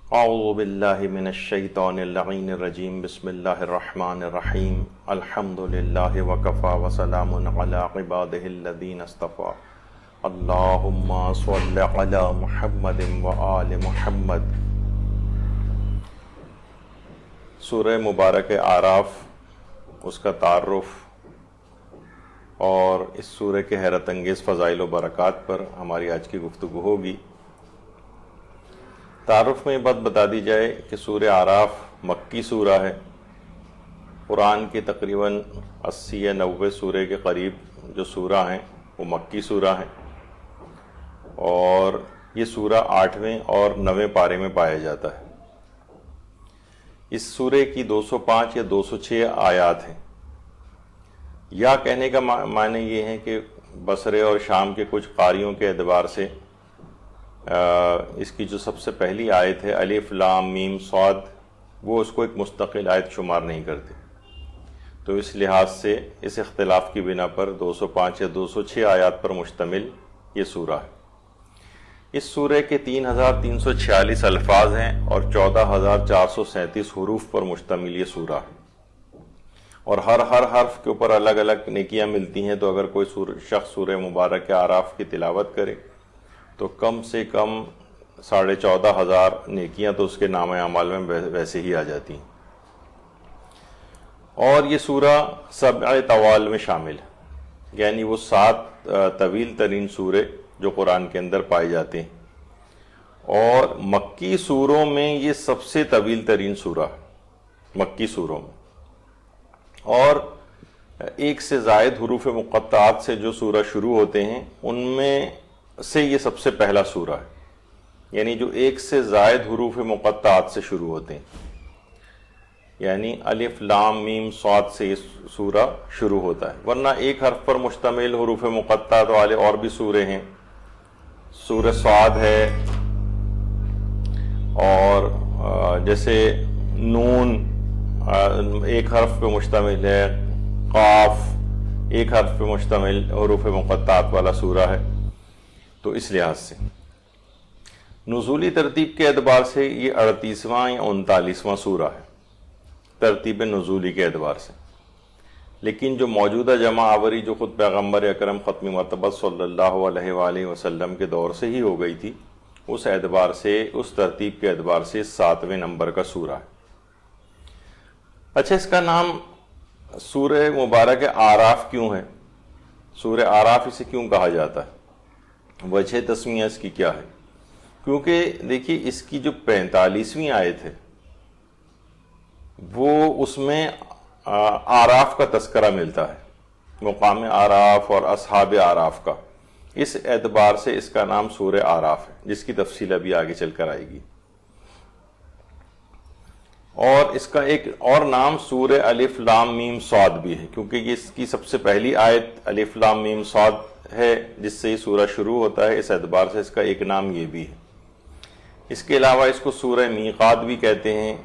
اعوذ باللہ من الشیطان اللعین الرجیم بسم اللہ الرحمن الرحیم الحمد للہ وکفا وسلام علی عبادہ الذین اصطفی اللہم صل علی محمد وآل محمد۔ سورہ مبارک اعراف، اس کا تعارف اور اس سورہ کے حیرت انگیز فضائل و برکات پر ہماری آج کی گفتگو ہوگی۔ تعارف میں یہ بات بتا دی جائے کہ سورہ اعراف مکی سورہ ہے۔ قرآن کی تقریباً 80 یا 90 سورہ کے قریب جو سورہ ہیں وہ مکی سورہ ہیں، اور یہ سورہ 8ویں اور 9ویں پارے میں پایا جاتا ہے۔ اس سورہ کی 205 یا 206 آیات ہیں۔ یا کہنے کا معنی یہ ہے کہ بصرے اور شام کے کچھ قاریوں کے اعتبار سے اس کی جو سب سے پہلی آیت ہے الف لام میم صاد، وہ اس کو ایک مستقل آیت شمار نہیں کرتے، تو اس لحاظ سے اس اختلاف کی بنا پر 205 یا 206 آیات پر مشتمل یہ سورہ ہے۔ اس سورہ کے 3346 الفاظ ہیں اور 14437 حروف پر مشتمل یہ سورہ ہے، اور ہر حرف کے اوپر الگ الگ نیکیاں ملتی ہیں۔ تو اگر کوئی شخص سورہ مبارک اعراف کی تلاوت کرے تو کم سے کم 14,500 نیکیاں تو اس کے نام اعمال میں ویسے ہی آ جاتی ہیں۔ اور یہ سورہ 7 طوال میں شامل ہے، یعنی وہ 7 طویل ترین سورے جو قرآن کے اندر پائے جاتے ہیں، اور مکی سوروں میں یہ سب سے طویل ترین سورہ ہے مکی سوروں میں۔ اور ایک سے زائد حروف مقطعات سے جو سورہ شروع ہوتے ہیں ان میں سے یہ سب سے پہلا سورہ ہے، یعنی جو ایک سے زائد حروف مقطعات سے شروع ہوتے ہیں، یعنی الف لام میم صاد سے یہ سورہ شروع ہوتا ہے۔ ورنہ ایک حرف پر مشتمل حروف مقطعات والے اور بھی سورے ہیں، سورہ صاد ہے، اور جیسے نون ایک حرف پہ مشتمل ہے، قاف ایک حرف پہ مشتمل حروف مقطعات والا سورہ ہے۔ تو اس لحاظ سے نزولی ترتیب کے اعتبار سے یہ 38واں یا 39واں سورہ ہے ترتیب نزولی کے اعتبار سے، لیکن جو موجودہ جمع آوری جو خود پیغمبر اکرم ختم مرتبہ صلی اللہ علیہ وآلہ وسلم کے دور سے ہی ہو گئی تھی، اس اعتبار سے اس ترتیب کے اعتبار سے 7ویں نمبر کا سورہ ہے۔ اچھا، اس کا نام سورہ مبارک اعراف کیوں ہے؟ سورہ اعراف اسے کیوں کہا جاتا ہے؟ وجہ تسمیہ اس کی کیا ہے؟ کیونکہ دیکھیے اس کی جو 45ویں آیت ہے وہ اس میں اعراف کا تذکرہ ملتا ہے، مقام اعراف اور اصحاب اعراف کا، اس اعتبار سے اس کا نام سورہ اعراف ہے، جس کی تفصیل ابھی آگے چل کر آئے گی۔ اور اس کا ایک اور نام سورہ الف لام میم صاد بھی ہے، کیونکہ یہ اس کی سب سے پہلی آیت الف لام میم صاد ہے جس سے یہ سورہ شروع ہوتا ہے، اس اعتبار سے اس کا ایک نام یہ بھی ہے۔ اس کے علاوہ اس کو سورہ میقات بھی کہتے ہیں،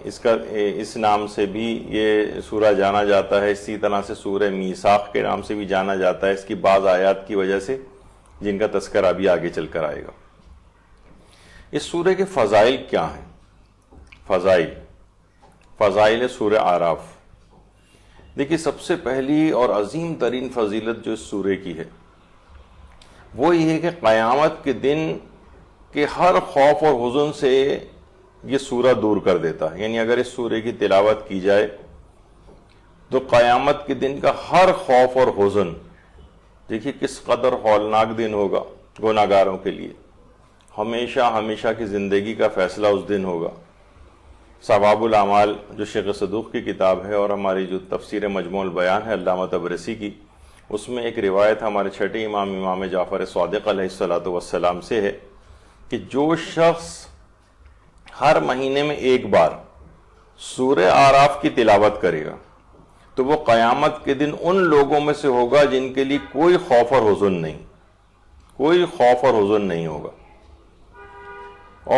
اس نام سے بھی یہ سورہ جانا جاتا ہے۔ اسی طرح سے سورہ میثاق کے نام سے بھی جانا جاتا ہے، اس کی بعض آیات کی وجہ سے جن کا تذکرہ ابھی آگے چل کر آئے گا۔ اس سورہ کے فضائل کیا ہیں؟ فضائل سورہ اعراف، دیکھیے سب سے پہلی اور عظیم ترین فضیلت جو اس سورہ کی ہے وہ یہ ہے کہ قیامت کے دن کے ہر خوف اور حزن سے یہ سورہ دور کر دیتا ہے۔ یعنی اگر اس سورہ کی تلاوت کی جائے تو قیامت کے دن کا ہر خوف اور حزن، دیکھیے کس قدر ہولناک دن ہوگا گناہگاروں کے لیے، ہمیشہ کی زندگی کا فیصلہ اس دن ہوگا۔ ثواب الاعمال جو شیخ صدوق کی کتاب ہے، اور ہماری جو تفسیر مجموع البیان ہے علامہ طبرسی کی، اس میں ایک روایت ہمارے چھٹے امام جعفر صادق علیہ السلام سے ہے کہ جو شخص ہر مہینے میں ایک بار سورہ اعراف کی تلاوت کرے گا تو وہ قیامت کے دن ان لوگوں میں سے ہوگا جن کے لیے کوئی خوف اور حزن نہیں ہوگا،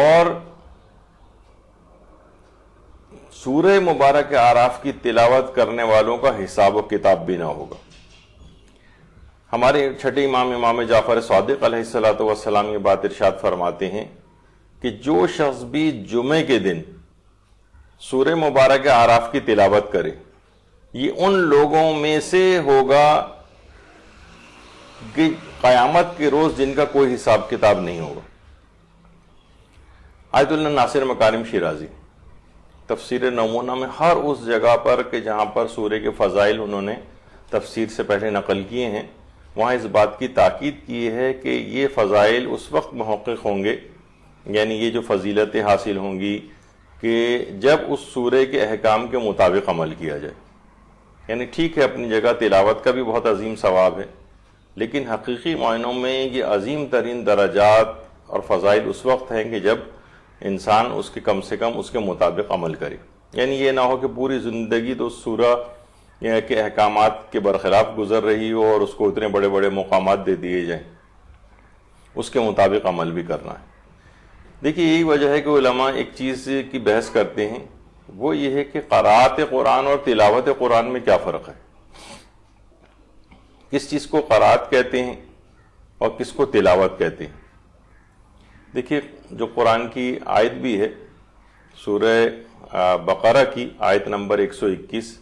اور سورہ مبارک اعراف کی تلاوت کرنے والوں کا حساب و کتاب بھی نہ ہوگا۔ ہمارے چھٹے امام جعفر صادق علیہ السلام یہ بات ارشاد فرماتے ہیں کہ جو شخص بھی جمعے کے دن سورہ مبارک اعراف کی تلاوت کرے یہ ان لوگوں میں سے ہوگا کہ قیامت کے روز جن کا کوئی حساب کتاب نہیں ہوگا۔ آیت اللہ ناصر مکارم شیرازی تفسیر نمونہ میں ہر اس جگہ پر کہ جہاں پر سورہ کے فضائل انہوں نے تفسیر سے پہلے نقل کیے ہیں، وہاں اس بات کی تاکید کی ہے کہ یہ فضائل اس وقت محقق ہوں گے، یعنی یہ جو فضیلتیں حاصل ہوں گی کہ جب اس سورہ کے احکام کے مطابق عمل کیا جائے۔ یعنی ٹھیک ہے اپنی جگہ تلاوت کا بھی بہت عظیم ثواب ہے، لیکن حقیقی معنوں میں یہ عظیم ترین درجات اور فضائل اس وقت ہیں کہ جب انسان اس کے کم سے کم اس کے مطابق عمل کرے۔ یعنی یہ نہ ہو کہ پوری زندگی تو سورہ کے احکامات کے برخلاف گزر رہی ہو اور اس کو اتنے بڑے بڑے مقامات دے دیے جائیں، اس کے مطابق عمل بھی کرنا ہے۔ دیکھیے یہی وجہ ہے کہ علماء ایک چیز کی بحث کرتے ہیں، وہ یہ ہے کہ قرأت قرآن اور تلاوت قرآن میں کیا فرق ہے، کس چیز کو قرأت کہتے ہیں اور کس کو تلاوت کہتے ہیں۔ دیکھیے جو قرآن کی آیت بھی ہے سورہ بقرہ کی آیت نمبر 121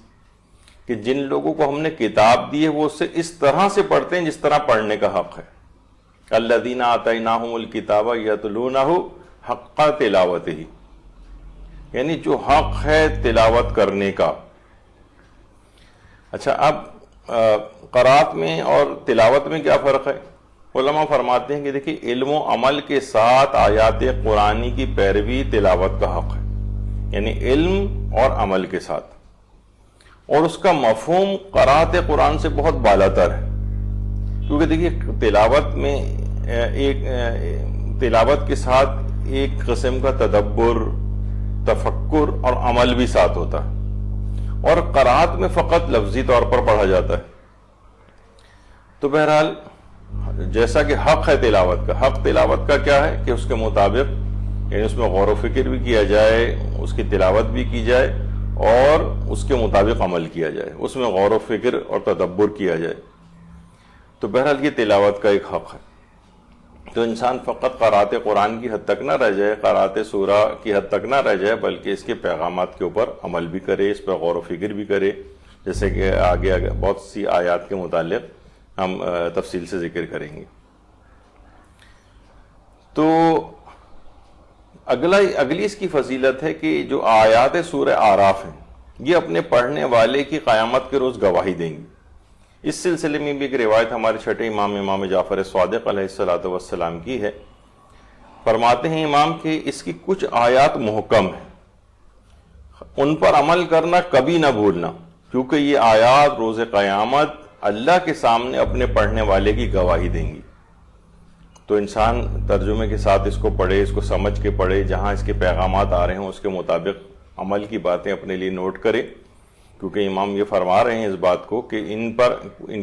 کہ جن لوگوں کو ہم نے کتاب دی ہے وہ اسے اس طرح سے پڑھتے ہیں جس طرح پڑھنے کا حق ہے۔ الذین آتیناہم الکتاب یتلونہ حق تلاوتہ، یعنی جو حق ہے تلاوت کرنے کا۔ اچھا اب قرأت میں اور تلاوت میں کیا فرق ہے؟ علماء فرماتے ہیں کہ دیکھیں علم و عمل کے ساتھ آیات قرآنی کی پیروی تلاوت کا حق ہے، یعنی علم اور عمل کے ساتھ، اور اس کا مفہوم قرأت قرآن سے بہت بالا تر ہے، کیونکہ دیکھیے تلاوت کے ساتھ ایک قسم کا تدبر، تفکر اور عمل بھی ساتھ ہوتا ہے، اور قرأت میں فقط لفظی طور پر پڑھا جاتا ہے۔ تو بہرحال جیسا کہ حق ہے تلاوت کا، حق تلاوت کا کیا ہے کہ اس کے مطابق یعنی اس میں غور و فکر بھی کیا جائے، اس کی تلاوت بھی کی جائے اور اس کے مطابق عمل کیا جائے، اس میں غور و فکر اور تدبر کیا جائے۔ تو بہرحال یہ تلاوت کا ایک حق ہے۔ تو انسان فقط قرأت قرآن کی حد تک نہ رہ جائے، قرأت سورہ کی حد تک نہ رہ جائے، بلکہ اس کے پیغامات کے اوپر عمل بھی کرے، اس پر غور و فکر بھی کرے، جیسے کہ آگے بہت سی آیات کے متعلق ہم تفصیل سے ذکر کریں گے۔ تو اگلی اس کی فضیلت ہے کہ جو آیات سورہ اعراف ہیں یہ اپنے پڑھنے والے کی قیامت کے روز گواہی دیں گی۔ اس سلسلے میں بھی ایک روایت ہمارے چھٹے امام جعفر صادق علیہ السلام کی ہے۔ فرماتے ہیں امام کہ اس کی کچھ آیات محکم ہیں، ان پر عمل کرنا کبھی نہ بھولنا، کیونکہ یہ آیات روز قیامت اللہ کے سامنے اپنے پڑھنے والے کی گواہی دیں گی۔ تو انسان ترجمے کے ساتھ اس کو پڑھے، اس کو سمجھ کے پڑھے، جہاں اس کے پیغامات آ رہے ہیں اس کے مطابق عمل کی باتیں اپنے لیے نوٹ کرے، کیونکہ امام یہ فرما رہے ہیں اس بات کو کہ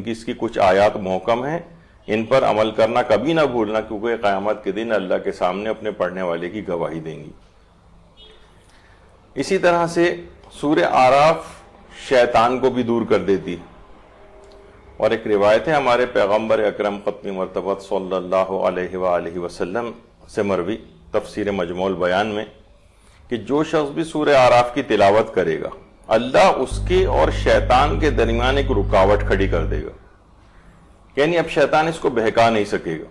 اس کی کچھ آیات محکم ہیں، ان پر عمل کرنا کبھی نہ بھولنا، کیونکہ قیامت کے دن اللہ کے سامنے اپنے پڑھنے والے کی گواہی دیں گی۔ اسی طرح سے سورہ اعراف شیطان کو بھی دور کر دیتی ہے، اور ایک روایت ہے ہمارے پیغمبر اکرم ختم مرتبت صلی اللہ علیہ وآلہ وسلم سے مروی تفسیر مجموع البیان میں کہ جو شخص بھی سورہ اعراف کی تلاوت کرے گا اللہ اس کے اور شیطان کے درمیان ایک رکاوٹ کھڑی کر دے گا، یعنی اب شیطان اس کو بہکا نہیں سکے گا۔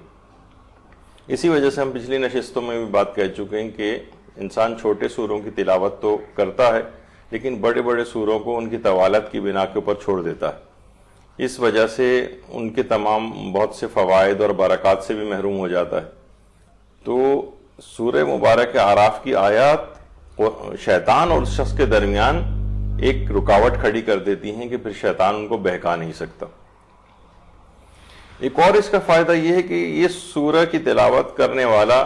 اسی وجہ سے ہم پچھلی نشستوں میں بھی بات کہہ چکے ہیں کہ انسان چھوٹے سوروں کی تلاوت تو کرتا ہے لیکن بڑے بڑے سوروں کو ان کی طوالت کی بنا کے اوپر چھوڑ دیتا ہے، اس وجہ سے ان کے تمام بہت سے فوائد اور برکات سے بھی محروم ہو جاتا ہے۔ تو سورہ مبارک اعراف کی آیات شیطان اور اس شخص کے درمیان ایک رکاوٹ کھڑی کر دیتی ہیں کہ پھر شیطان ان کو بہکا نہیں سکتا۔ ایک اور اس کا فائدہ یہ ہے کہ یہ سورہ کی تلاوت کرنے والا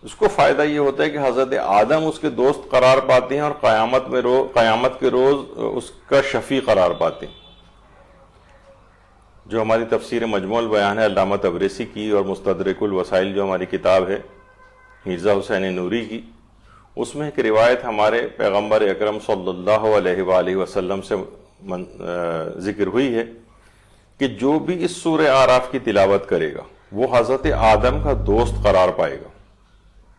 اس کو فائدہ یہ ہوتا ہے کہ حضرت آدم اس کے دوست قرار پاتے ہیں اور قیامت کے روز اس کا شفیع قرار پاتے ہیں۔ جو ہماری تفسیر مجموع البیان ہے علامہ تبریسی کی، اور مستدرک الوسائل جو ہماری کتاب ہے مرزا حسین نوری کی، اس میں ایک روایت ہمارے پیغمبر اکرم صلی اللہ علیہ وآلہ وسلم سے ذکر ہوئی ہے کہ جو بھی اس سورہ اعراف کی تلاوت کرے گا وہ حضرت آدم کا دوست قرار پائے گا،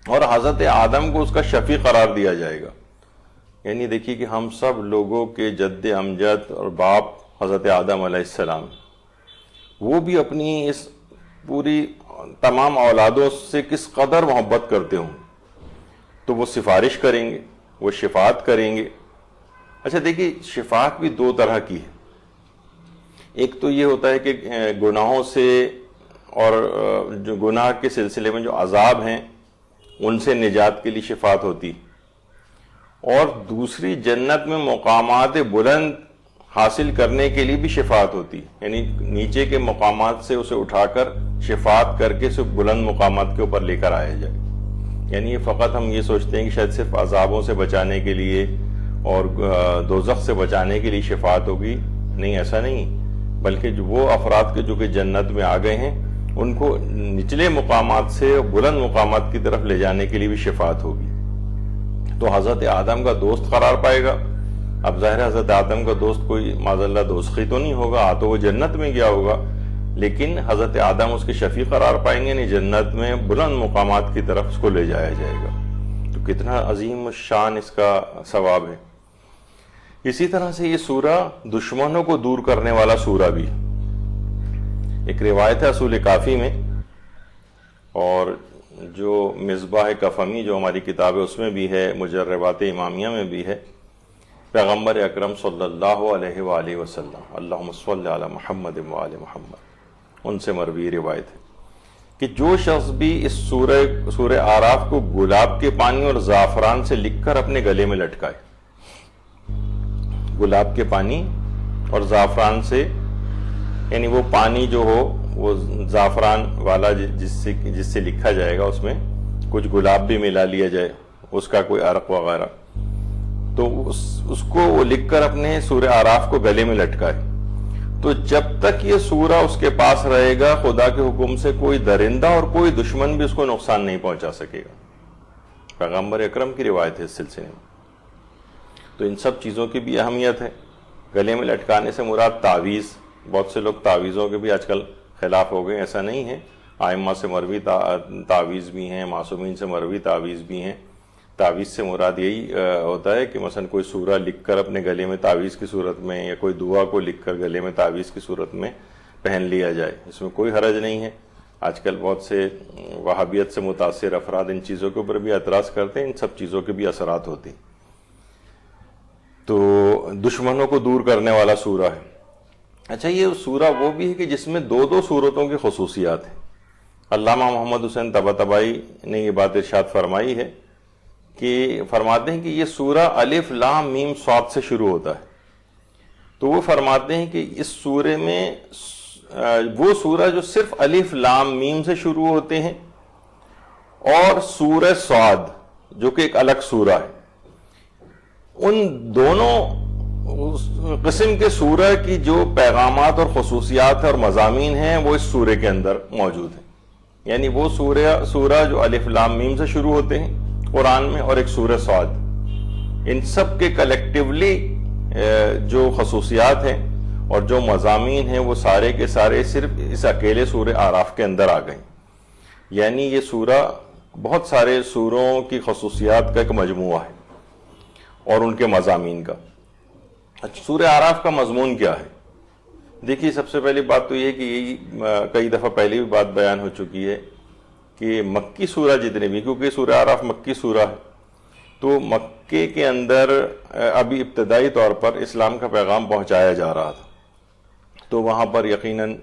اور حضرت آدم کو اس کا شفیع قرار دیا جائے گا. یعنی دیکھیے کہ ہم سب لوگوں کے جد امجد اور باپ حضرت آدم علیہ السلام، وہ بھی اپنی اس پوری تمام اولادوں سے کس قدر محبت کرتے ہوں، تو وہ سفارش کریں گے، وہ شفاعت کریں گے. اچھا دیکھیے، شفاعت بھی دو طرح کی ہے. ایک تو یہ ہوتا ہے کہ گناہوں سے اور جو گناہ کے سلسلے میں جو عذاب ہیں ان سے نجات کے لیے شفاعت ہوتی، اور دوسری جنت میں مقامات بلند حاصل کرنے کے لیے بھی شفاعت ہوتی، یعنی نیچے کے مقامات سے اسے اٹھا کر شفاعت کر کے اسے بلند مقامات کے اوپر لے کر آیا جائے. یعنی فقط ہم یہ سوچتے ہیں کہ شاید صرف عذابوں سے بچانے کے لیے اور دوزخ سے بچانے کے لیے شفاعت ہوگی. نہیں، ایسا نہیں، بلکہ جو وہ افراد کے جو کہ جنت میں آ گئے ہیں ان کو نچلے مقامات سے بلند مقامات کی طرف لے جانے کے لیے بھی شفاعت ہوگی. تو حضرت آدم کا دوست قرار پائے گا. اب ظاہر حضرت آدم کا دوست کوئی معاذ اللہ دوزخی تو نہیں ہوگا، تو وہ جنت میں گیا ہوگا، لیکن حضرت آدم اس کے شفیع قرار پائیں گے، یعنی جنت میں بلند مقامات کی طرف اس کو لے جایا جائے گا. تو کتنا عظیم شان اس کا ثواب ہے. اسی طرح سے یہ سورہ دشمنوں کو دور کرنے والا سورہ بھی. ایک روایت ہے اصول کافی میں، اور جو مصباح کفمی جو ہماری کتاب ہے اس میں بھی ہے، مجربات امامیہ میں بھی ہے. پیغمبر اکرم صلی اللہ علیہ وآلہ وسلم، اللہم صلی علی محمد وآل محمد، ان سے مروی روایت ہے کہ جو شخص بھی اس سورہ اعراف کو گلاب کے پانی اور زعفران سے لکھ کر اپنے گلے میں لٹکائے، گلاب کے پانی اور زعفران سے، یعنی وہ پانی جو ہو وہ زعفران والا جس سے لکھا جائے گا، اس میں کچھ گلاب بھی ملا لیا جائے، اس کا کوئی عرق وغیرہ، تو اس کو وہ لکھ کر اپنے سورہ اعراف کو گلے میں لٹکائے. تو جب تک یہ سورہ اس کے پاس رہے گا، خدا کے حکم سے کوئی درندہ اور کوئی دشمن بھی اس کو نقصان نہیں پہنچا سکے گا. پیغمبر اکرم کی روایت ہے اس سلسلے میں. تو ان سب چیزوں کی بھی اہمیت ہے. گلے میں لٹکانے سے مراد تعویذ، بہت سے لوگ تعویذوں کے بھی آج کل خلاف ہو گئے، ایسا نہیں ہے. ائمہ سے مروی تعویذ بھی ہیں، معصومین سے مروی تعویذ بھی ہیں. تعویذ سے مراد یہی ہوتا ہے کہ مثلا کوئی سورہ لکھ کر اپنے گلے میں تعویذ کی صورت میں، یا کوئی دعا کو لکھ کر گلے میں تعویذ کی صورت میں پہن لیا جائے. اس میں کوئی حرج نہیں ہے. آج کل بہت سے وہابیت سے متاثر افراد ان چیزوں کے اوپر بھی اعتراض کرتے ہیں. ان سب چیزوں کے بھی اثرات ہوتے ہیں. تو دشمنوں کو دور کرنے والا سورہ ہے. اچھا، یہ سورہ وہ بھی ہے کہ جس میں دو سورتوں کی خصوصیات ہیں. علامہ محمد حسین طباطبائی نے یہ بات ارشاد فرمائی ہے کہ فرماتے ہیں کہ یہ سورہ الف لام میم صاد سے شروع ہوتا ہے. تو وہ فرماتے ہیں کہ اس سورے میں وہ سورہ جو صرف الف لام میم سے شروع ہوتے ہیں، اور سورہ صاد جو کہ ایک الگ سورہ ہے، ان دونوں قسم کے سورہ کی جو پیغامات اور خصوصیات اور مضامین ہیں وہ اس سورے کے اندر موجود ہیں. یعنی وہ سورہ جو الف لام میم سے شروع ہوتے ہیں قرآن میں، اور ایک سورہ صاد، ان سب کے کلیکٹیولی جو خصوصیات ہیں اور جو مضامین ہیں وہ سارے کے سارے صرف اس اکیلے سورہ اعراف کے اندر آ گئے. یعنی یہ سورہ بہت سارے سوروں کی خصوصیات کا ایک مجموعہ ہے اور ان کے مضامین کا. سورہ اعراف کا مضمون کیا ہے؟ دیکھیے، سب سے پہلی بات تو یہ کہ یہی کئی دفعہ پہلے بھی بات بیان ہو چکی ہے کہ مکی سورہ جتنے بھی، کیونکہ سورہ اعراف مکی سورہ ہے، تو مکے کے اندر ابھی ابتدائی طور پر اسلام کا پیغام پہنچایا جا رہا تھا. تو وہاں پر یقیناً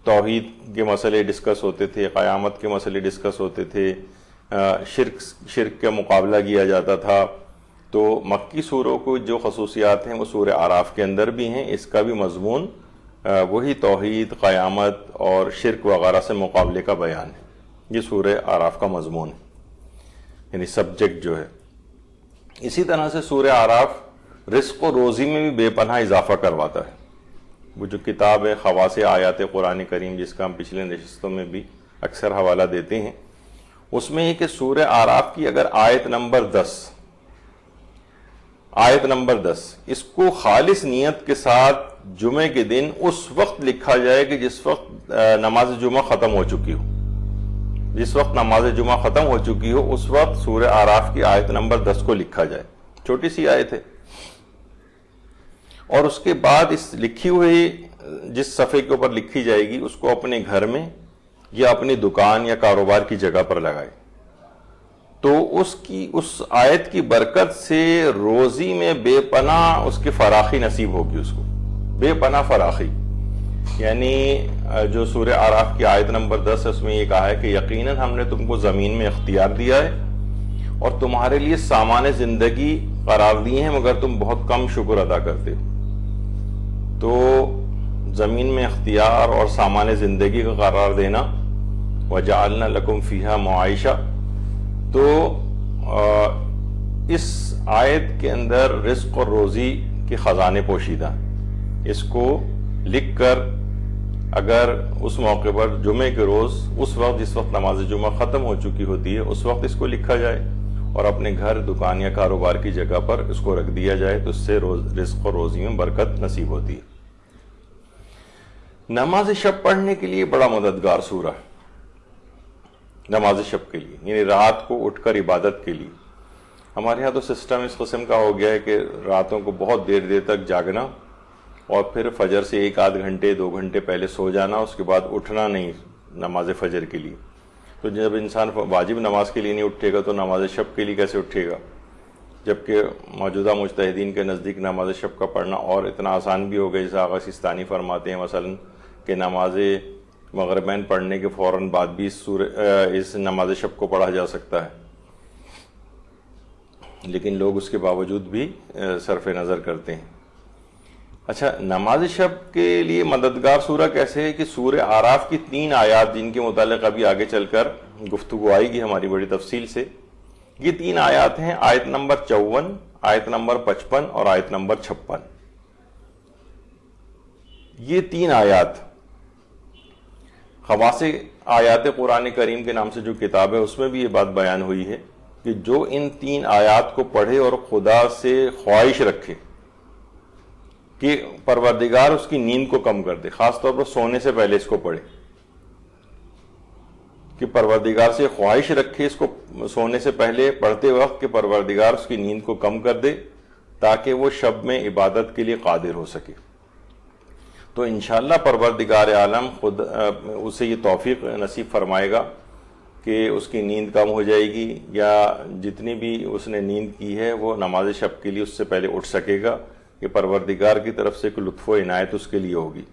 توحید کے مسئلے ڈسکس ہوتے تھے، قیامت کے مسئلے ڈسکس ہوتے تھے، شرک کا مقابلہ کیا جاتا تھا. تو مکی سوروں کو جو خصوصیات ہیں وہ سورہ اعراف کے اندر بھی ہیں. اس کا بھی مضمون وہی توحید، قیامت اور شرک وغیرہ سے مقابلے کا بیان ہے. یہ سورہ اعراف کا مضمون ہے، یعنی سبجیکٹ جو ہے. اسی طرح سے سورہ اعراف رزق و روزی میں بھی بے پناہ اضافہ کرواتا ہے. وہ جو کتاب ہے خواص آیات قرآن کریم، جس کا ہم پچھلے نشستوں میں بھی اکثر حوالہ دیتے ہیں، اس میں یہ کہ سورہ اعراف کی اگر آیت نمبر 10 اس کو خالص نیت کے ساتھ جمعے کے دن اس وقت لکھا جائے کہ جس وقت نماز جمعہ ختم ہو چکی ہو، جس وقت نماز جمعہ ختم ہو چکی ہو اس وقت سورہ اعراف کی آیت نمبر 10 کو لکھا جائے. چھوٹی سی آیت ہے. اور اس کے بعد اس لکھی ہوئی جس صفحے کے اوپر لکھی جائے گی اس کو اپنے گھر میں یا اپنی دکان یا کاروبار کی جگہ پر لگائے. تو اس آیت کی برکت سے روزی میں بے پناہ اس کی فراخی نصیب ہوگی. اس کو بے پناہ فراخی. یعنی جو سورہ اعراف کی آیت نمبر 10 ہے اس میں یہ کہا ہے کہ یقیناً ہم نے تم کو زمین میں اختیار دیا ہے اور تمہارے لیے سامان زندگی قرار دیے ہیں مگر تم بہت کم شکر ادا کرتے ہو. تو زمین میں اختیار اور سامان زندگی کا قرار دینا وجعلنا لکم فیہا معائشہ. تو اس آیت کے اندر رزق اور روزی کے خزانے پوشیدہ. اس کو لکھ کر اگر اس موقع پر جمعے کے روز اس وقت جس وقت نماز جمعہ ختم ہو چکی ہوتی ہے اس وقت اس کو لکھا جائے اور اپنے گھر دکان یا کاروبار کی جگہ پر اس کو رکھ دیا جائے تو اس سے رزق اور روزی میں برکت نصیب ہوتی ہے. نماز شب پڑھنے کے لیے بڑا مددگار سورہ ہے. نماز شب کے لیے یعنی رات کو اٹھ کر عبادت کے لیے. ہمارے ہاں تو سسٹم اس قسم کا ہو گیا ہے کہ راتوں کو بہت دیر تک جاگنا اور پھر فجر سے 1-8 گھنٹے 2 گھنٹے پہلے سو جانا, اس کے بعد اٹھنا نہیں نماز فجر کے لیے. تو جب انسان واجب نماز کے لیے نہیں اٹھے گا تو نماز شب کے لیے کیسے اٹھے گا؟ جبکہ موجودہ مجتہدین کے نزدیک نماز شب کا پڑھنا اور اتنا آسان بھی ہو گیا, جیسے آغا سیستانی فرماتے ہیں مثلا کہ نماز مغربین پڑھنے کے فوراً بعد بھی اس نماز شب کو پڑھا جا سکتا ہے. لیکن لوگ اس کے باوجود بھی صرف نظر کرتے ہیں. اچھا, نماز شب کے لیے مددگار سورہ کیسے ہے کہ سورہ اعراف کی 3 آیات جن کے متعلق ابھی آگے چل کر گفتگو آئے گی ہماری بڑی تفصیل سے. یہ 3 آیات ہیں, آیت نمبر 54, آیت نمبر 55 اور آیت نمبر 56. یہ 3 آیات خواص آیات قرآن کریم کے نام سے جو کتاب ہے اس میں بھی یہ بات بیان ہوئی ہے کہ جو ان 3 آیات کو پڑھے اور خدا سے خواہش رکھے کہ پروردگار اس کی نیند کو کم کر دے, خاص طور پر سونے سے پہلے اس کو پڑھے, کہ پروردگار سے خواہش رکھے اس کو سونے سے پہلے پڑھتے وقت کہ پروردگار اس کی نیند کو کم کر دے تاکہ وہ شب میں عبادت کے لیے قادر ہو سکے. تو انشاءاللہ پروردگار عالم خود اسے یہ توفیق نصیب فرمائے گا کہ اس کی نیند کم ہو جائے گی, یا جتنی بھی اس نے نیند کی ہے وہ نماز شب کے لیے اس سے پہلے اٹھ سکے گا, کہ پروردگار کی طرف سے کوئی لطف و عنایت اس کے لیے ہوگی.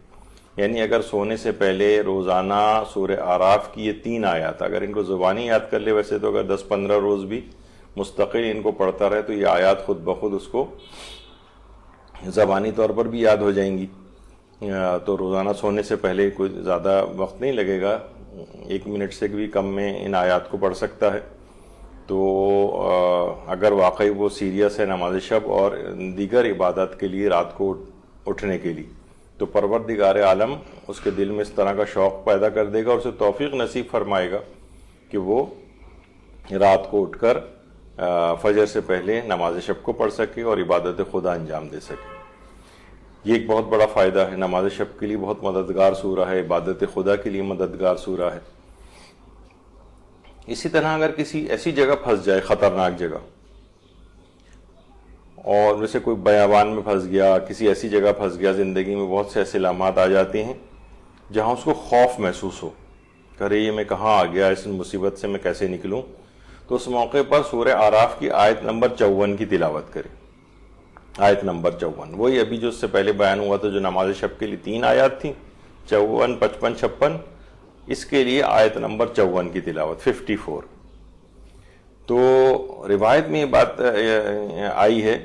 یعنی اگر سونے سے پہلے روزانہ سورہ اعراف کی یہ 3 آیات اگر ان کو زبانی یاد کر لے, ویسے تو اگر 10-15 روز بھی مستقل ان کو پڑھتا رہے تو یہ آیات خود بخود اس کو زبانی طور پر بھی یاد ہو جائیں گی. تو روزانہ سونے سے پہلے کوئی زیادہ وقت نہیں لگے گا, 1 منٹ سے بھی کم میں ان آیات کو پڑھ سکتا ہے. تو اگر واقعی وہ سیریس ہے نماز شب اور دیگر عبادات کے لیے رات کو اٹھنے کے لیے, تو پروردگار عالم اس کے دل میں اس طرح کا شوق پیدا کر دے گا اور اسے توفیق نصیب فرمائے گا کہ وہ رات کو اٹھ کر فجر سے پہلے نماز شب کو پڑھ سکے اور عبادت خدا انجام دے سکے. یہ ایک بہت بڑا فائدہ ہے. نماز شب کے لیے بہت مددگار سورہ ہے, عبادت خدا کے لیے مددگار سورہ ہے. اسی طرح اگر کسی ایسی جگہ پھنس جائے, خطرناک جگہ, اور جیسے کوئی بیابان میں پھنس گیا, کسی ایسی جگہ پھنس گیا, زندگی میں بہت سے ایسے لمحات آ جاتے ہیں جہاں اس کو خوف محسوس ہو, کرے یہ میں کہاں آ گیا, اس مصیبت سے میں کیسے نکلوں, تو اس موقع پر سورہ اعراف کی آیت نمبر 54 کی تلاوت کرے. آیت نمبر 54 وہی ابھی جو اس سے پہلے بیان ہوا تھا جو نماز شب کے لیے 3 آیات تھیں, 54, 55, 56, اس کے لیے آیت نمبر 54 کی تلاوت 54. تو روایت میں یہ بات آئی ہے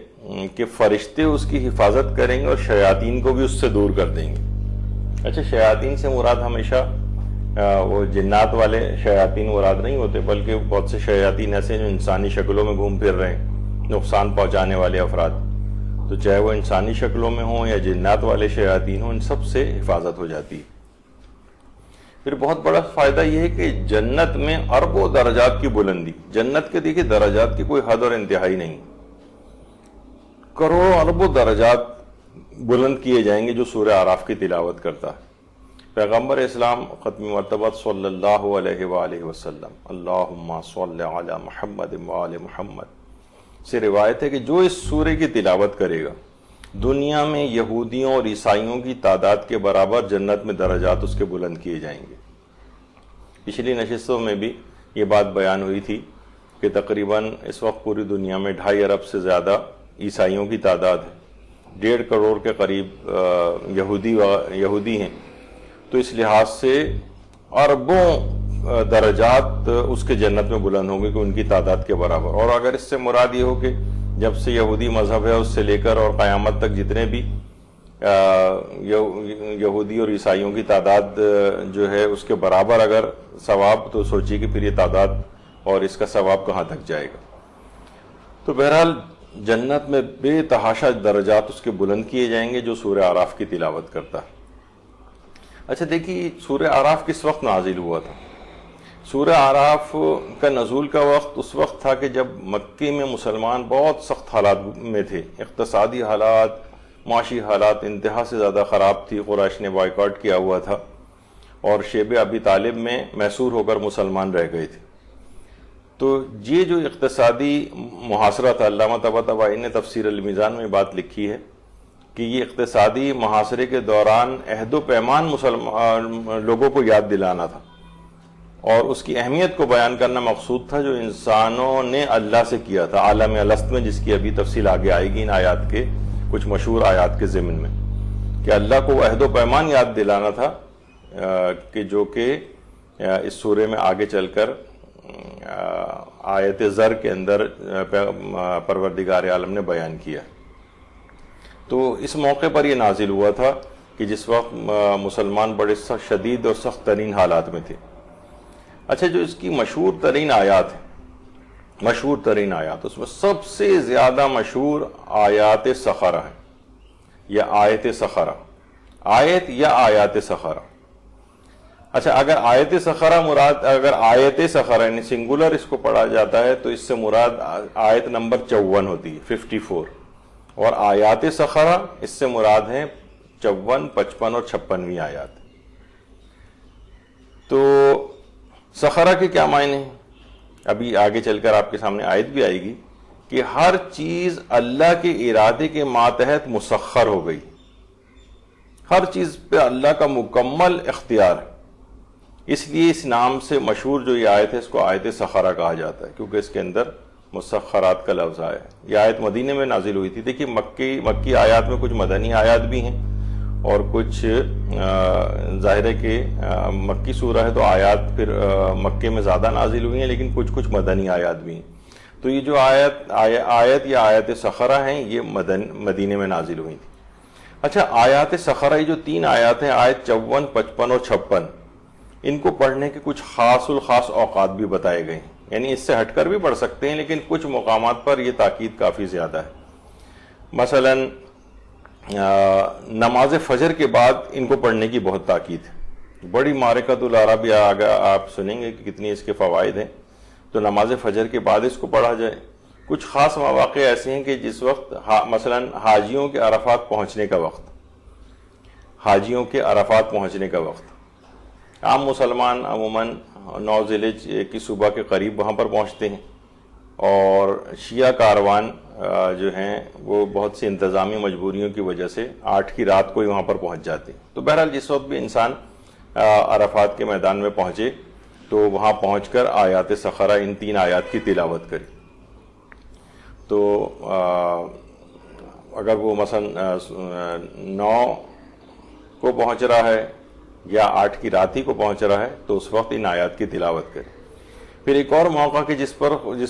کہ فرشتے اس کی حفاظت کریں گے اور شیاطین کو بھی اس سے دور کر دیں گے. اچھا, شیاطین سے مراد ہمیشہ وہ جنات والے شیاطین مراد نہیں ہوتے, بلکہ بہت سے شیاطین ایسے جو انسانی شکلوں میں گھوم پھر رہے ہیں, نقصان پہنچانے والے افراد. تو چاہے وہ انسانی شکلوں میں ہوں یا جنات والے شیاطین ہوں, ان سب سے حفاظت ہو جاتی ہے. پھر بہت بڑا فائدہ یہ ہے کہ جنت میں اربوں درجات کی بلندی, جنت کے دیکھیں درجات کی کوئی حد اور انتہائی نہیں, کروڑوں اربوں درجات بلند کیے جائیں گے جو سورہ اعراف کی تلاوت کرتا ہے. پیغمبر اسلام ختم مرتبت صلی اللہ علیہ وآلہ وسلم اللہم صلی علی محمد وآل محمد سے روایت ہے کہ جو اس سورے کی تلاوت کرے گا دنیا میں یہودیوں اور عیسائیوں کی تعداد کے برابر جنت میں درجات اس کے بلند کیے جائیں گے۔ پچھلی نشستوں میں بھی یہ بات بیان ہوئی تھی کہ تقریباً اس وقت پوری دنیا میں 2.5 ارب سے زیادہ عیسائیوں کی تعداد ہے، 1.5 کروڑ کے قریب یہودی ہیں، تو اس لحاظ سے اربوں درجات اس کے جنت میں بلند ہوں گے کہ ان کی تعداد کے برابر۔ اور اگر اس سے مراد یہ ہو کہ جب سے یہودی مذہب ہے اس سے لے کر اور قیامت تک جتنے بھی یہودی اور عیسائیوں کی تعداد جو ہے اس کے برابر اگر ثواب، تو سوچیے کہ پھر یہ تعداد اور اس کا ثواب کہاں تک جائے گا۔ تو بہرحال جنت میں بے تحاشا درجات اس کے بلند کیے جائیں گے جو سورہ اعراف کی تلاوت کرتا ہے۔ اچھا دیکھیے سورہ اعراف کس وقت نازل ہوا تھا؟ سورہ اعراف کا نزول کا وقت اس وقت تھا کہ جب مکے میں مسلمان بہت سخت حالات میں تھے، اقتصادی حالات، معاشی حالات انتہا سے زیادہ خراب تھی، قریش نے بائیکاٹ کیا ہوا تھا اور شیب ابی طالب میں محصور ہو کر مسلمان رہ گئے تھے۔ تو یہ جو اقتصادی محاصرہ تھا، علامہ طباطبائی نے تفسیر المیزان میں بات لکھی ہے کہ یہ اقتصادی محاصرے کے دوران عہد و پیمان لوگوں کو یاد دلانا تھا اور اس کی اہمیت کو بیان کرنا مقصود تھا جو انسانوں نے اللہ سے کیا تھا عالم الست میں، جس کی ابھی تفصیل آگے آئے گی ان آیات کے کچھ مشہور آیات کے ضمن میں، کہ اللہ کو وہ عہد و پیمان یاد دلانا تھا کہ جو کہ اس سورے میں آگے چل کر آیت زر کے اندر پروردگار عالم نے بیان کیا۔ تو اس موقع پر یہ نازل ہوا تھا کہ جس وقت مسلمان بڑے شدید اور سخت ترین حالات میں تھے۔ اچھا جو اس کی مشہور ترین آیات اس میں سب سے زیادہ مشہور آیات سخرہ ہیں یا آیت سخرہ، آیت یا آیات سخرہ۔ اچھا اگر آیت سخرہ مراد، اگر آیت سخرہ یعنی سنگولر اس کو پڑھا جاتا ہے تو اس سے مراد آیت نمبر 54 ہوتی ہے، 54، اور آیات سخرہ اس سے مراد ہیں 54، 55 اور 56ویں آیات۔ تو سخرہ کے کیا معنی ہیں؟ ابھی آگے چل کر آپ کے سامنے آیت بھی آئے گی کہ ہر چیز اللہ کے ارادے کے ماتحت مسخر ہو گئی، ہر چیز پہ اللہ کا مکمل اختیار ہے، اس لیے اس نام سے مشہور جو یہ آیت ہے اس کو آیت سخرہ کہا جاتا ہے، کیونکہ اس کے اندر مسخرات کا لفظ آیا ہے۔ یہ آیت مدینے میں نازل ہوئی تھی۔ دیکھیے مکی آیات میں کچھ مدنی آیات بھی ہیں اور کچھ ظاہر ہے کہ مکی سورہ ہے تو آیات پھر مکے میں زیادہ نازل ہوئی ہیں، لیکن کچھ مدنی آیات بھی ہیں۔ تو یہ جو آیت یا آیت سخرہ ہیں یہ مدینے میں نازل ہوئی تھی۔ اچھا آیات سخرہ یہ جو 3 آیات ہیں، آیت 54، 55 اور 56، ان کو پڑھنے کے کچھ خاص الخاص اوقات بھی بتائے گئے ہیں، یعنی اس سے ہٹ کر بھی پڑھ سکتے ہیں لیکن کچھ مقامات پر یہ تاکید کافی زیادہ ہے۔ مثلا نماز فجر کے بعد ان کو پڑھنے کی بہت تاکید ہے۔ بڑی معرکۃ العرب آپ سنیں گے کہ کتنی اس کے فوائد ہیں، تو نماز فجر کے بعد اس کو پڑھا جائے۔ کچھ خاص مواقع ایسے ہیں کہ جس وقت مثلا حاجیوں کے عرفات پہنچنے کا وقت، عام مسلمان عموماً 9 ذی الحجہ کی صبح کے قریب وہاں پر پہنچتے ہیں، اور شیعہ کاروان جو ہیں وہ بہت سی انتظامی مجبوریوں کی وجہ سے 8 کی رات کو ہی وہاں پر پہنچ جاتے ہیں۔ تو بہرحال جس وقت بھی انسان عرفات کے میدان میں پہنچے تو وہاں پہنچ کر آیات سخرہ ان 3 آیات کی تلاوت کرے۔ تو اگر وہ مثلا 9 کو پہنچ رہا ہے یا 8 کی رات ہی کو پہنچ رہا ہے تو اس وقت ان آیات کی تلاوت کرے۔ پھر ایک اور موقع کہ جس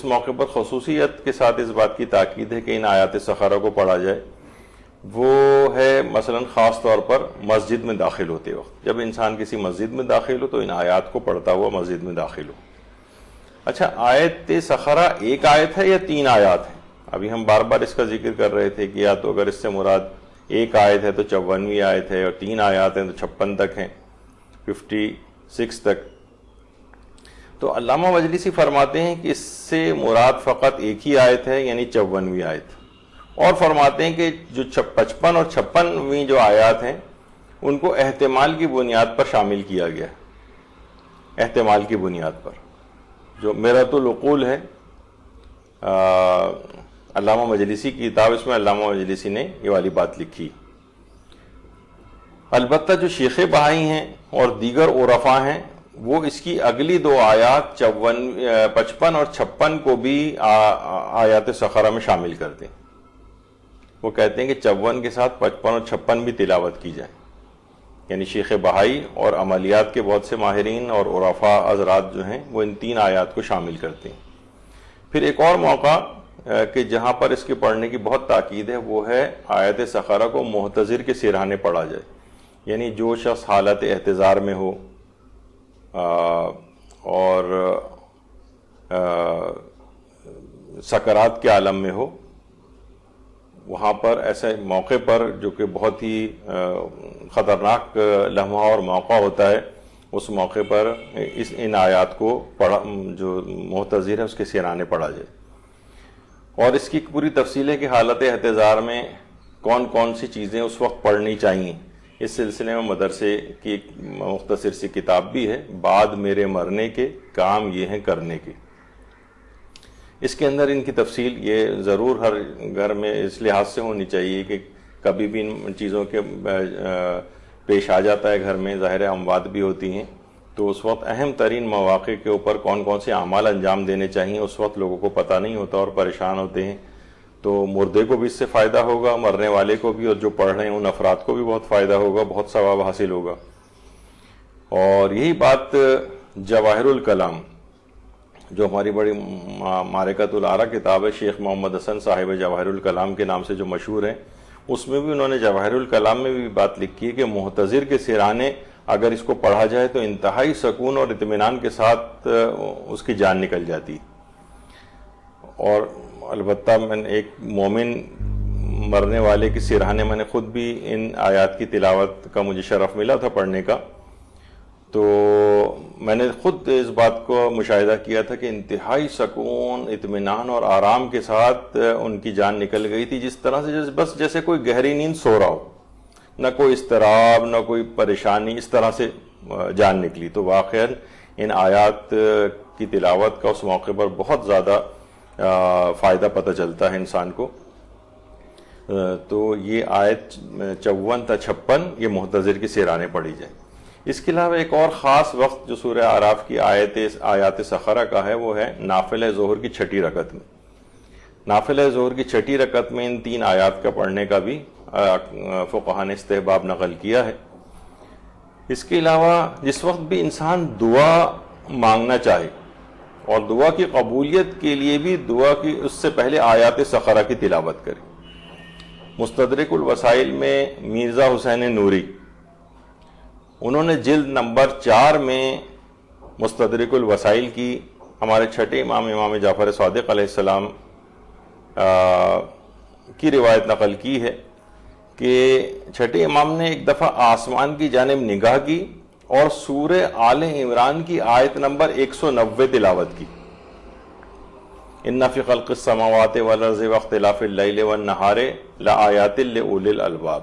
موقع پر خصوصیت کے ساتھ اس بات کی تاکید ہے کہ ان آیات سخرہ کو پڑھا جائے، وہ ہے مثلا خاص طور پر مسجد میں داخل ہوتے وقت، جب انسان کسی مسجد میں داخل ہو تو ان آیات کو پڑھتا ہوا مسجد میں داخل ہو۔ اچھا آیت سخرہ ایک آیت ہے یا 3 آیات ہیں؟ ابھی ہم بار بار اس کا ذکر کر رہے تھے کہ یا تو اگر اس سے مراد ایک آیت ہے تو 54ویں آیت ہے، اور 3 آیات ہیں تو 56 تک ہیں، 56 تک۔ تو علامہ مجلسی فرماتے ہیں کہ اس سے مراد فقط ایک ہی آیت ہے، یعنی 54ویں آیت، اور فرماتے ہیں کہ جو 55 اور 56ویں جو آیات ہیں ان کو احتمال کی بنیاد پر شامل کیا گیا، احتمال کی بنیاد پر. جو میرۃ العقول ہے علامہ مجلسی کی کتاب، اس میں علامہ مجلسی نے یہ والی بات لکھی. البتہ جو شیخ بہائی ہیں اور دیگر عرفاء ہیں وہ اس کی اگلی دو آیات 55 اور 56 کو بھی آیات سخرہ میں شامل کرتے ہیں. وہ کہتے ہیں کہ 54 کے ساتھ 55 اور 56 بھی تلاوت کی جائے. یعنی شیخ بہائی اور عملیات کے بہت سے ماہرین اور عرفاء حضرات جو ہیں وہ ان 3 آیات کو شامل کرتے ہیں. پھر ایک اور موقع کہ جہاں پر اس کے پڑھنے کی بہت تاکید ہے وہ ہے آیت سخرہ کو محتضر کے سرہانے پڑھا جائے. یعنی جو شخص حالت احتضار میں ہو اور سکرات کے عالم میں ہو، وہاں پر ایسے موقع پر جو کہ بہت ہی خطرناک لمحہ اور موقع ہوتا ہے، اس موقع پر ان آیات کو جو محتضر ہے اس کے سرانے پڑھا جائے. اور اس کی پوری تفصیل ہے کہ حالت احتضار میں کون کون سی چیزیں اس وقت پڑھنی چاہیے. اس سلسلے میں مدرسے کی ایک مختصر سی کتاب بھی ہے، بعد میرے مرنے کے کام یہ ہیں کرنے کے. اس کے اندر ان کی تفصیل یہ ضرور ہر گھر میں اس لحاظ سے ہونی چاہیے کہ کبھی بھی ان چیزوں کے پیش آ جاتا ہے گھر میں، ظاہر اموات بھی ہوتی ہیں، تو اس وقت اہم ترین مواقع کے اوپر کون کون سے اعمال انجام دینے چاہیے اس وقت لوگوں کو پتہ نہیں ہوتا اور پریشان ہوتے ہیں. تو مردے کو بھی اس سے فائدہ ہوگا، مرنے والے کو بھی، اور جو پڑھ رہے ہیں ان افراد کو بھی بہت فائدہ ہوگا، بہت ثواب حاصل ہوگا. اور یہی بات جواہر الکلام جو ہماری بڑی معرکۃ الآراء کتاب ہے، شیخ محمد حسن صاحب جواہر الکلام کے نام سے جو مشہور ہے، اس میں بھی انہوں نے جواہر الکلام میں بھی بات لکھی ہے کہ محتضر کے سرانے اگر اس کو پڑھا جائے تو انتہائی سکون اور اطمینان کے ساتھ اس کی جان نکل جاتی. اور البتہ میں نے ایک مومن مرنے والے کے سرہانے میں نے خود بھی ان آیات کی تلاوت کا مجھے شرف ملا تھا پڑھنے کا، تو میں نے خود اس بات کو مشاہدہ کیا تھا کہ انتہائی سکون، اطمینان اور آرام کے ساتھ ان کی جان نکل گئی تھی، جس طرح سے بس جیسے کوئی گہری نیند سو رہا ہو، نہ کوئی اضطراب نہ کوئی پریشانی، اس طرح سے جان نکلی. تو واقعاً ان آیات کی تلاوت کا اس موقع پر بہت زیادہ فائدہ پتہ چلتا ہے انسان کو. تو یہ آیت 54 تا 56 یہ محتضر کے سرانے پڑھی جائے. اس کے علاوہ ایک اور خاص وقت جو سورہ اعراف کی آیات سخرہ کا ہے وہ ہے نافلہ ظہر کی 6 رکعت میں. نافلہ ظہر کی 6 رکعت میں ان 3 آیات کا پڑھنے کا بھی فقہاء نے استحباب نقل کیا ہے. اس کے علاوہ جس وقت بھی انسان دعا مانگنا چاہے اور دعا کی قبولیت کے لیے بھی دعا کی اس سے پہلے آیات سخرہ کی تلاوت کرے. مستدرک الوسائل میں مرزا حسین نوری انہوں نے جلد نمبر 4 میں مستدرک الوسائل کی ہمارے چھٹے امام جعفر صادق علیہ السلام کی روایت نقل کی ہے کہ چھٹے امام نے ایک دفعہ آسمان کی جانب نگاہ کی اور سورہ آل عمران کی آیت نمبر 190 تلاوت کی. ان فی خلق السماوات والارض واختلاف اللیل والنہار لآیات لأولی الالباب.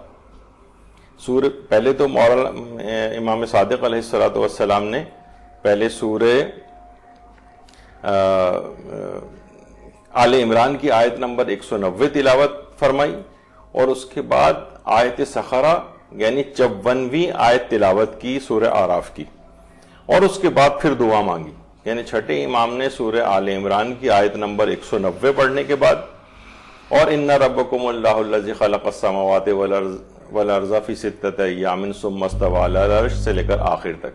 پہلے تو امام صادق علیہ السلام نے پہلے سورہ آل عمران کی آیت نمبر 190 تلاوت فرمائی اور اس کے بعد آیت سخرہ یعنی 54ویں آیت تلاوت کی سورہ اعراف کی، اور اس کے بعد پھر دعا مانگی. یعنی چھٹے امام نے سورہ آل عمران کی آیت نمبر 190 پڑھنے کے بعد اور ان ربکم اللہ الذی خلق السماوات والارض فی 6 ایام ثم استوی علی العرش سے لے کر آخر تک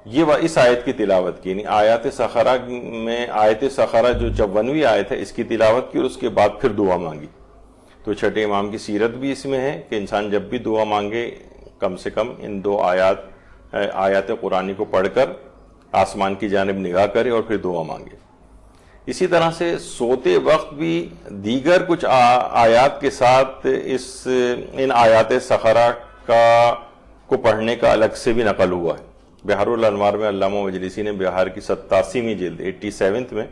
یہ اس آیت کی تلاوت کی. یعنی آیات سخرہ میں آیت سخرہ جو 54ویں آیت ہے اس کی تلاوت کی اور اس کے بعد پھر دعا مانگی. تو چھٹے امام کی سیرت بھی اس میں ہے کہ انسان جب بھی دعا مانگے کم سے کم ان 2 آیات قرآنی کو پڑھ کر آسمان کی جانب نگاہ کرے اور پھر دعا مانگے. اسی طرح سے سوتے وقت بھی دیگر کچھ آیات کے ساتھ ان آیات سخرہ کو پڑھنے کا الگ سے بھی نقل ہوا ہے. بحار الانوار میں علامہ مجلسی نے بہار کی 87ویں جلد 87 میں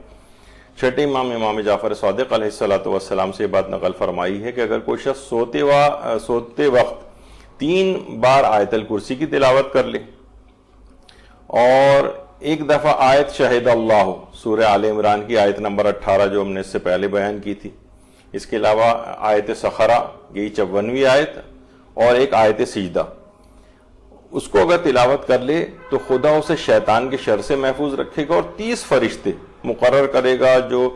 چھٹے امام جعفر صادق علیہ السلام سے یہ بات نقل فرمائی ہے کہ اگر کوئی شخص سوتے وقت 3 بار آیت الکرسی کی تلاوت کر لے، اور 1 دفعہ آیت شہد اللہ، سورہ آل عمران کی آیت نمبر 18 جو ہم نے اس سے پہلے بیان کی تھی۔ اس کے علاوہ آیت سخرہ، یہی 54ویں آیت، اور ایک آیت سجدہ، اس کو اگر تلاوت کر لے تو خدا اسے شیطان کے شر سے محفوظ رکھے گا، اور 30 فرشتے مقرر کرے گا جو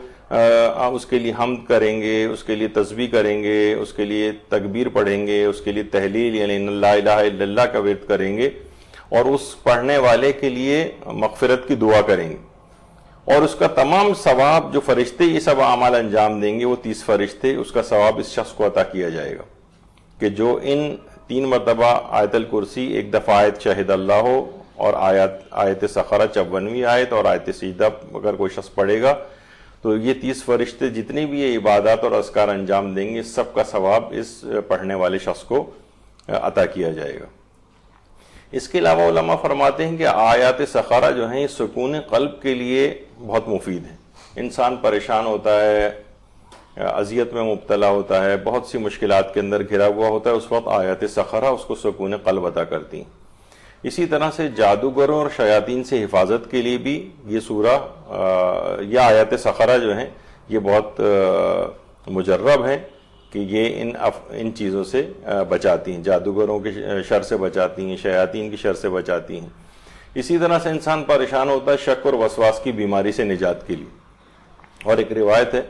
اس کے لیے حمد کریں گے، اس کے لیے تسبیح کریں گے، اس کے لیے تکبیر پڑھیں گے، اس کے لیے تحلیل یعنی ان لا الہ الا اللہ کا ورد کریں گے، اور اس پڑھنے والے کے لیے مغفرت کی دعا کریں گے، اور اس کا تمام ثواب جو فرشتے یہ سب اعمال انجام دیں گے، وہ 30 فرشتے، اس کا ثواب اس شخص کو عطا کیا جائے گا کہ جو ان 3 مرتبہ آیت الکرسی، 1 دفعہ آیت شہد اللہ ہو، اور آیت سخرہ 54ویں آیت اور آیت سجدہ اگر کوئی شخص پڑھے گا تو یہ 30 فرشتے جتنی بھی یہ عبادات اور اذکار انجام دیں گے، سب کا ثواب اس پڑھنے والے شخص کو عطا کیا جائے گا۔ اس کے علاوہ علماء فرماتے ہیں کہ آیات سخرہ جو ہیں سکون قلب کے لیے بہت مفید ہیں۔ انسان پریشان ہوتا ہے، اذیت میں مبتلا ہوتا ہے، بہت سی مشکلات کے اندر گھرا ہوا ہوتا ہے، اس وقت آیات سخرہ اس کو سکون قلب عطا کرتی ہیں۔ اسی طرح سے جادوگروں اور شیاطین سے حفاظت کے لیے بھی یہ سورہ یا آیات سخرہ جو ہیں یہ بہت مجرب ہیں کہ یہ ان چیزوں سے بچاتی ہیں، جادوگروں کے شر سے بچاتی ہیں، شیاطین کی شر سے بچاتی ہیں۔ اسی طرح سے انسان پریشان ہوتا ہے شک اور وسواس کی بیماری سے نجات کے لیے، اور ایک روایت ہے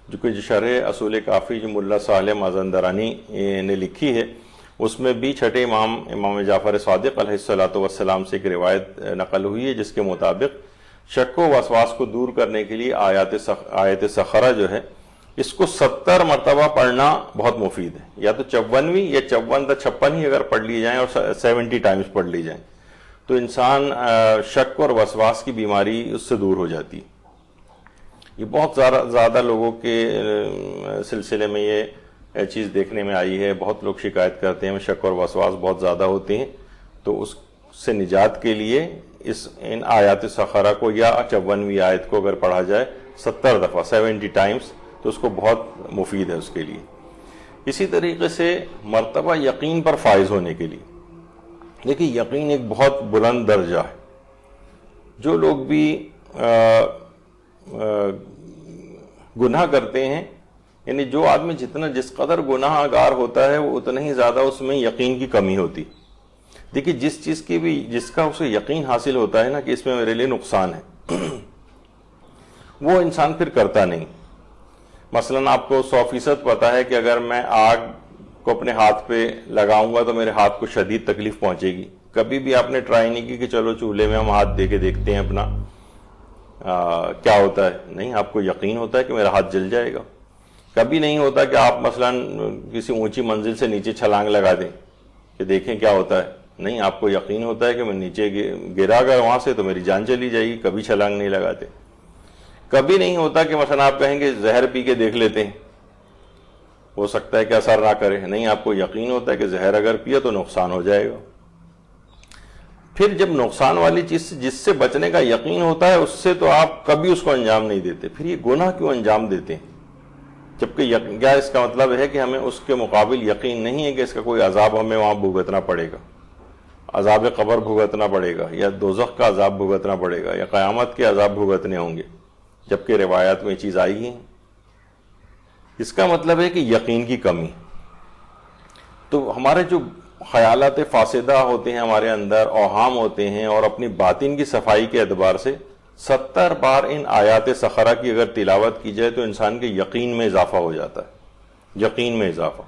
جو کہ شرح اصول کافی جو ملا صالح مازندرانی نے لکھی ہے، اس میں بھی چھٹے امام جعفر صادق علیہ السلام سے ایک روایت نقل ہوئی ہے جس کے مطابق شک و وسواس کو دور کرنے کے لیے آیت سخرہ جو ہے اس کو 70 مرتبہ پڑھنا بہت مفید ہے، یا تو 54ویں یا 56 ہی اگر پڑھ لی جائیں اور 70 ٹائمز پڑھ لی جائیں تو انسان شک اور وسواس کی بیماری اس سے دور ہو جاتی ہے۔ یہ بہت زیادہ لوگوں کے سلسلے میں یہ چیز دیکھنے میں آئی ہے، بہت لوگ شکایت کرتے ہیں شک اور وسواس بہت زیادہ ہوتے ہیں، تو اس سے نجات کے لیے ان آیات سخرہ کو یا 54ویں آیت کو اگر پڑھا جائے 70 دفعہ 70 ٹائمز تو اس کو بہت مفید ہے اس کے لیے۔ اسی طریقے سے مرتبہ یقین پر فائز ہونے کے لیے، دیکھیے یقین ایک بہت بلند درجہ ہے۔ جو لوگ بھی گناہ کرتے ہیں، یعنی جو آدمی جس قدر گناہ گار ہوتا ہے وہ اتنا ہی زیادہ اس میں یقین کی کمی ہوتی۔ دیکھیے جس کا اسے یقین حاصل ہوتا ہے نا کہ اس میں میرے لیے نقصان ہے، وہ انسان پھر کرتا نہیں۔ مثلا آپ کو 100% پتا ہے کہ اگر میں آگ کو اپنے ہاتھ پہ لگاؤں گا تو میرے ہاتھ کو شدید تکلیف پہنچے گی، کبھی بھی آپ نے ٹرائی نہیں کی کہ چلو چولہے میں ہم ہاتھ دے کے دیکھتے ہیں اپنا کیا ہوتا ہے، نہیں، آپ کو یقین ہوتا ہے کہ میرا ہاتھ جل جائے گا۔ کبھی نہیں ہوتا کہ آپ مثلا کسی اونچی منزل سے نیچے چھلانگ لگا دیں کہ دیکھیں کیا ہوتا ہے، نہیں، آپ کو یقین ہوتا ہے کہ میں نیچے گرا اگر وہاں سے تو میری جان چلی جائے گی، کبھی چھلانگ نہیں لگاتے۔ کبھی نہیں ہوتا کہ مثلا آپ کہیں گے زہر پی کے دیکھ لیتے ہیں، ہو سکتا ہے کہ اثر نہ کرے، نہیں، آپ کو یقین ہوتا ہے کہ زہر اگر پیا تو نقصان ہو جائے گا۔ پھر جب نقصان والی چیز جس سے بچنے کا یقین ہوتا ہے اس سے تو آپ کبھی اس کو انجام نہیں دیتے، پھر یہ گناہ کیوں انجام دیتے ہیں؟ جبکہ کیا اس کا مطلب ہے کہ ہمیں اس کے مقابل یقین نہیں ہے کہ اس کا کوئی عذاب ہمیں وہاں بھگتنا پڑے گا، عذاب قبر بھگتنا پڑے گا، یا دوزخ کا عذاب بھگتنا پڑے گا، یا قیامت کے عذاب بھگتنے ہوں گے، جبکہ روایات میں یہ چیز آئی ہے۔ اس کا مطلب ہے کہ یقین کی کمی۔ تو ہمارے جو خیالات فاسدہ ہوتے ہیں ہمارے اندر، اوہام ہوتے ہیں، اور اپنی باطن کی صفائی کے اعتبار سے 70 بار ان آیات سخرہ کی اگر تلاوت کی جائے تو انسان کے یقین میں اضافہ ہو جاتا ہے، یقین میں اضافہ۔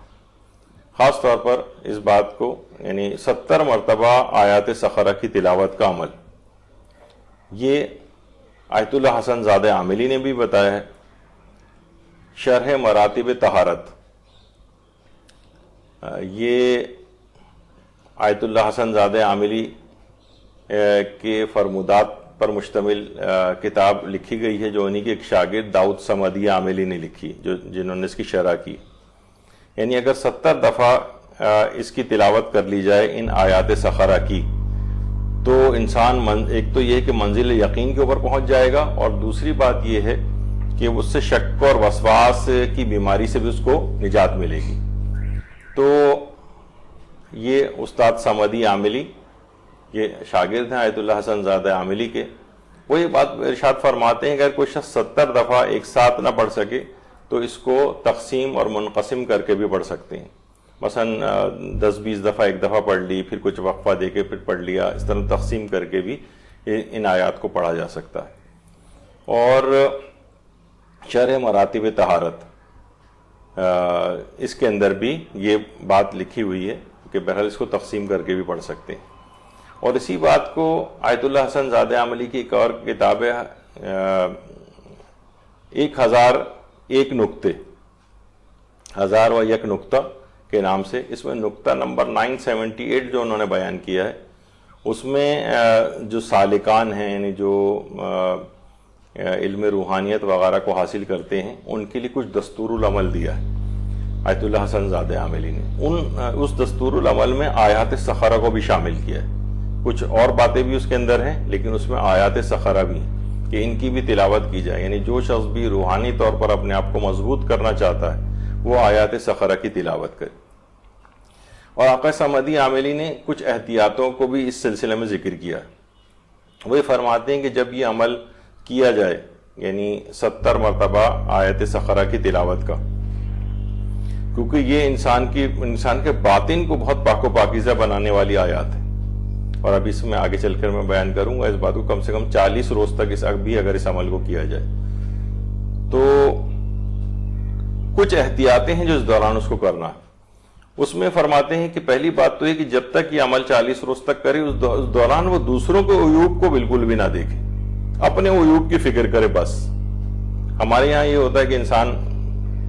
خاص طور پر اس بات کو یعنی 70 مرتبہ آیات سخرہ کی تلاوت کا عمل، یہ آیت اللہ حسن زادہ عاملی نے بھی بتایا ہے۔ شرح مراتب طہارت، یہ آیت اللہ حسن زادہ عاملی کے فرمودات پر مشتمل کتاب لکھی گئی ہے جو انہی کے ایک شاگرد داؤد صمدی عاملی نے لکھی، جنہوں نے اس کی شرح کی۔ یعنی اگر 70 دفعہ اس کی تلاوت کر لی جائے ان آیات سخرہ کی تو انسان ایک تو یہ کہ منزل یقین کے اوپر پہنچ جائے گا، اور دوسری بات یہ ہے کہ اس سے شک اور وسواس کی بیماری سے بھی اس کو نجات ملے گی۔ تو یہ استاد صمدی عاملی، یہ شاگرد ہیں آیت اللہ حسن زادہ عاملی کے، وہ یہ بات ارشاد فرماتے ہیں کہ اگر کوئی شخص 70 دفعہ ایک ساتھ نہ پڑھ سکے تو اس کو تقسیم اور منقسم کر کے بھی پڑھ سکتے ہیں. مثلا 10-20 دفعہ ایک دفعہ پڑھ لی، پھر کچھ وقفہ دے کے پھر پڑھ لیا، اس طرح تقسیم کر کے بھی ان آیات کو پڑھا جا سکتا ہے. اور شرح مراتب طہارت، اس کے اندر بھی یہ بات لکھی ہوئی ہے کہ بہرحال اس کو تقسیم کر کے بھی پڑھ سکتے ہیں. اور اسی بات کو آیت اللہ حسن زادہ عاملی کی ایک اور کتاب ہے 1001 نکتے، 1001 نکتہ کے نام سے، اس میں نکتہ نمبر 978 جو انہوں نے بیان کیا ہے، اس میں جو سالکان ہیں، یعنی جو علم روحانیت وغیرہ کو حاصل کرتے ہیں، ان کے لیے کچھ دستور العمل دیا ہے آیت اللہ حسن زادہ عاملی نے. اس دستور العمل میں آیات سخرہ کو بھی شامل کیا ہے. کچھ اور باتیں بھی اس کے اندر ہیں، لیکن اس میں آیات سخرہ بھی ہیں کہ ان کی بھی تلاوت کی جائے. یعنی جو شخص بھی روحانی طور پر اپنے آپ کو مضبوط کرنا چاہتا ہے وہ آیات سخرہ کی تلاوت کرے. اور آقا صمدی عاملی نے کچھ احتیاطوں کو بھی اس سلسلے میں ذکر کیا ہے. وہ فرماتے ہیں کہ جب یہ عمل کیا جائے، یعنی 70 مرتبہ آیت سخرہ کی تلاوت کا، کیونکہ یہ انسان کے باطن کو بہت پاک و پاکیزہ بنانے والی آیات ہے. اور اب اس میں آگے چل کر میں بیان کروں گا اس بات کو، کم سے کم 40 روز تک اگر اس عمل کو کیا جائے تو کچھ احتیاطیں ہیں جو اس دوران اس کو کرنا ہے. اس میں فرماتے ہیں کہ پہلی بات تو یہ کہ جب تک یہ عمل 40 روز تک کرے، اس دوران وہ دوسروں کے عیوب کو بالکل بھی نہ دیکھے، اپنے عیوب کی فکر کرے بس. ہمارے یہاں یہ ہوتا ہے کہ انسان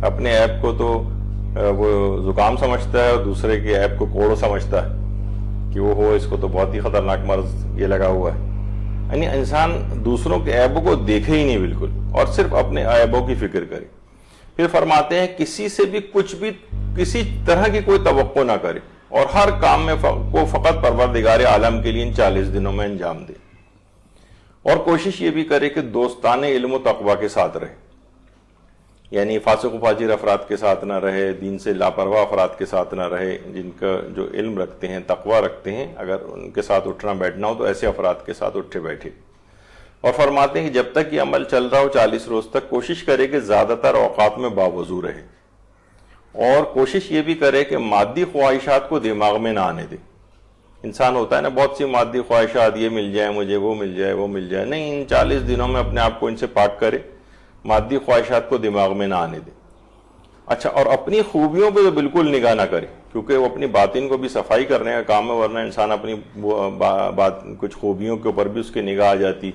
اپنے عیب کو تو وہ زکام سمجھتا ہے اور دوسرے کے عیب کو کوڑ سمجھتا ہے کہ وہ اس کو تو بہت ہی خطرناک مرض یہ لگا ہوا ہے. یعنی انسان دوسروں کے عیبوں کو دیکھے ہی نہیں بالکل، اور صرف اپنے عیبوں کی فکر کرے. پھر فرماتے ہیں کسی سے بھی کچھ بھی کسی طرح کی کوئی توقع نہ کرے، اور ہر کام میں کو فقط پروردگار عالم کے لیے ان 40 دنوں میں انجام دے. اور کوشش یہ بھی کرے کہ دوستانہ علم و تقوی کے ساتھ رہے، یعنی فاسق و فاجر افراد کے ساتھ نہ رہے، دین سے لاپرواہ افراد کے ساتھ نہ رہے. جن کا جو علم رکھتے ہیں، تقوی رکھتے ہیں، اگر ان کے ساتھ اٹھنا بیٹھنا ہو تو ایسے افراد کے ساتھ اٹھے بیٹھے. اور فرماتے ہیں کہ جب تک یہ عمل چل رہا ہو 40 روز تک، کوشش کرے کہ زیادہ تر اوقات میں باوضو رہے، اور کوشش یہ بھی کرے کہ مادی خواہشات کو دماغ میں نہ آنے دے. انسان ہوتا ہے نا بہت سی مادی خواہشات، یہ مل جائے مجھے، وہ مل جائے وہ مل جائے. نہیں، ان 40 دنوں میں اپنے آپ کو ان سے پاک کرے، مادی خواہشات کو دماغ میں نہ آنے دے. اچھا، اور اپنی خوبیوں پہ تو بالکل نگاہ نہ کرے، کیونکہ وہ اپنی باطن کو بھی صفائی کرنے کا کام ہے، ورنہ انسان اپنی کچھ خوبیوں کے اوپر بھی اس کی نگاہ آ جاتی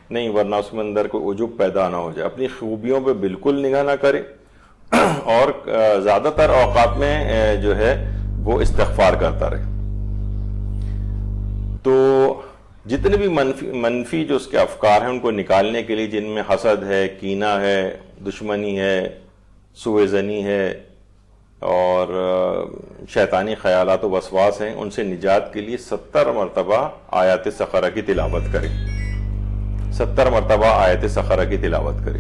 نہیں، ورنہ اس میں اندر کوئی عجب پیدا نہ ہو جائے. اپنی خوبیوں پہ بالکل نگاہ نہ کرے، اور زیادہ تر اوقات میں جو ہے وہ استغفار کرتا رہے. تو جتنے بھی منفی جو اس کے افکار ہیں ان کو نکالنے کے لیے، جن میں حسد ہے، کینہ ہے، دشمنی ہے، سوء ظنی ہے، اور شیطانی خیالات و وسواس ہیں، ان سے نجات کے لیے 70 مرتبہ آیات سخرہ کی تلاوت کرے. 70 مرتبہ آیات سخرہ کی تلاوت کرے.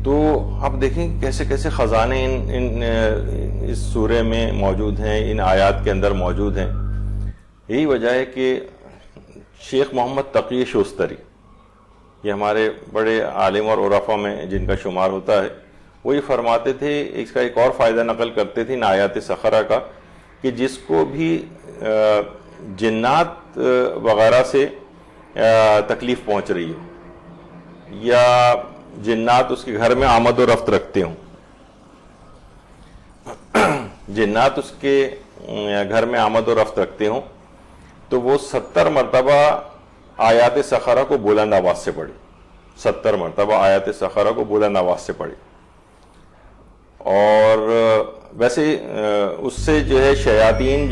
تو آپ دیکھیں کیسے کیسے خزانے اس سورے میں موجود ہیں، ان آیات کے اندر موجود ہیں. یہی وجہ ہے کہ شیخ محمد تقی شوستری، یہ ہمارے بڑے عالم اور عرفا میں جن کا شمار ہوتا ہے، وہی فرماتے تھے، اس کا ایک اور فائدہ نقل کرتے تھے ان آیات سخرہ کا، کہ جس کو بھی جنات وغیرہ سے تکلیف پہنچ رہی ہو، یا جنات اس کے گھر میں آمد و رفت رکھتے ہوں، جنات اس کے گھر میں آمد و رفت رکھتے ہوں، تو وہ 70 مرتبہ آیات سخرہ کو بلند آواز سے پڑھے. 70 مرتبہ آیات سخرہ کو بلند آواز سے پڑھے. اور ویسے اس سے جو ہے شیاطین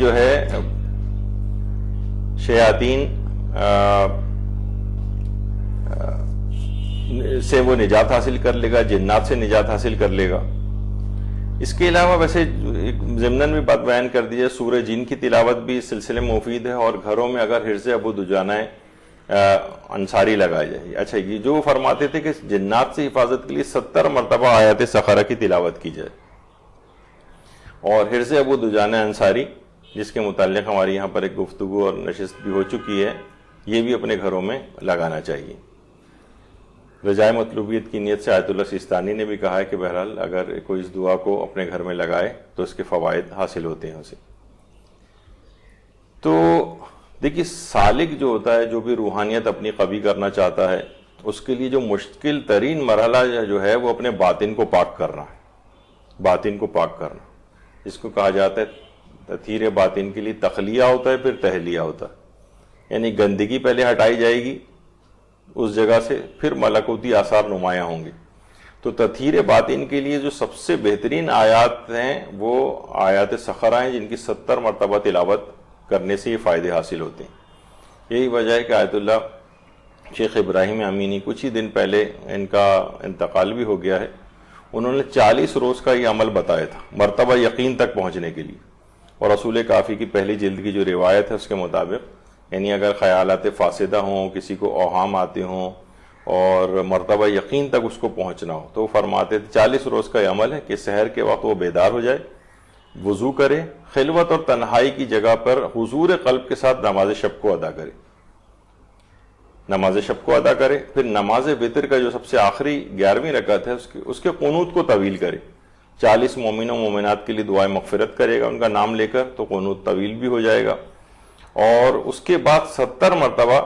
سے وہ نجات حاصل کر لے گا، جنات سے نجات حاصل کر لے گا. اس کے علاوہ ویسے ضمناً بھی بات بیان کر دی جائے، سورہ جن کی تلاوت بھی اس سلسلے میں مفید ہے، اور گھروں میں اگر حرز ابو دجانہ انصاری لگائی جائے. اچھا، یہ جو فرماتے تھے کہ جنات سے حفاظت کے لیے 70 مرتبہ آیات سخرہ کی تلاوت کی جائے. اور حرز ابو دجانہ انصاری جس کے متعلق ہماری یہاں پر ایک گفتگو اور نشست بھی ہو چکی ہے، یہ بھی اپنے گھروں میں لگانا چاہیے۔ رجائے مطلوبیت کی نیت سے آیت اللہ سیستانی نے بھی کہا ہے کہ بہرحال اگر کوئی اس دعا کو اپنے گھر میں لگائے تو اس کے فوائد حاصل ہوتے ہیں اسے۔ تو دیکھیے سالک جو ہوتا ہے، جو بھی روحانیت اپنی قوی کرنا چاہتا ہے، اس کے لیے جو مشکل ترین مرحلہ جو ہے وہ اپنے باطن کو پاک کرنا ہے، باطن کو پاک کرنا، جس کو کہا جاتا ہے تطہیر باطن کے لیے تخلیہ ہوتا ہے، پھر تہلیہ ہوتا ہے، یعنی گندگی پہلے ہٹائی جائے گی اس جگہ سے، پھر ملکوتی آثار نمایاں ہوں گے۔ تو تطہیر باطن کے لیے جو سب سے بہترین آیات ہیں وہ آیات سخرہ ہیں، جن کی 70 مرتبہ تلاوت کرنے سے یہ فائدے حاصل ہوتے ہیں۔ یہی وجہ ہے کہ آیت اللہ شیخ ابراہیم امینی کچھ ہی دن پہلے ان کا انتقال بھی ہو گیا ہے، انہوں نے 40 روز کا یہ عمل بتایا تھا مرتبہ یقین تک پہنچنے کے لیے، اور رسول کافی کی پہلی جلد کی جو روایت ہے اس کے مطابق، یعنی اگر خیالات فاسدہ ہوں، کسی کو اوہام آتے ہوں اور مرتبہ یقین تک اس کو پہنچنا ہو، تو وہ فرماتے تھے 40 روز کا یہ عمل ہے کہ سحر کے وقت وہ بیدار ہو جائے، وضو کرے، خلوت اور تنہائی کی جگہ پر حضور قلب کے ساتھ نماز شب کو ادا کرے، نماز شب کو ادا کرے، پھر نماز وتر کا جو سب سے آخری 11ویں رکعت ہے اس کے قنوت کو طویل کرے، 40 مومنوں مومنات کے لیے دعائیں مغفرت کرے گا ان کا نام لے کر، تو قنوت طویل بھی ہو جائے گا، اور اس کے بعد 70 مرتبہ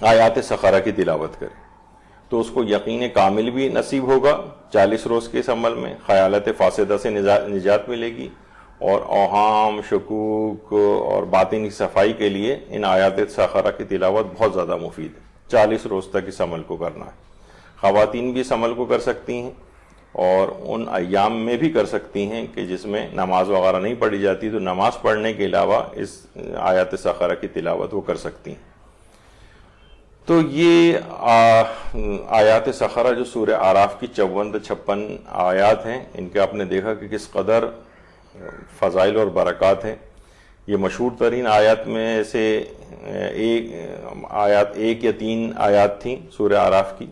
آیات سخرہ کی تلاوت کرے، تو اس کو یقین کامل بھی نصیب ہوگا 40 روز کے اس عمل میں، خیالات فاسدہ سے نجات ملے گی، اور اوہام، شکوک اور باطن کی صفائی کے لیے ان آیات سخرہ کی تلاوت بہت زیادہ مفید ہے۔ 40 روز تک اس عمل کو کرنا ہے۔ خواتین بھی اس عمل کو کر سکتی ہیں، اور ان ایام میں بھی کر سکتی ہیں کہ جس میں نماز وغیرہ نہیں پڑھی جاتی، تو نماز پڑھنے کے علاوہ اس آیات سخرہ کی تلاوت وہ کر سکتی ہیں۔ تو یہ آیات سخرہ جو سورہ اعراف کی 54 سے 56 آیات ہیں، ان کے آپ نے دیکھا کہ کس قدر فضائل اور برکات ہیں۔ یہ مشہور ترین آیات میں سے ایک یا 3 آیات تھیں سورہ اعراف کی۔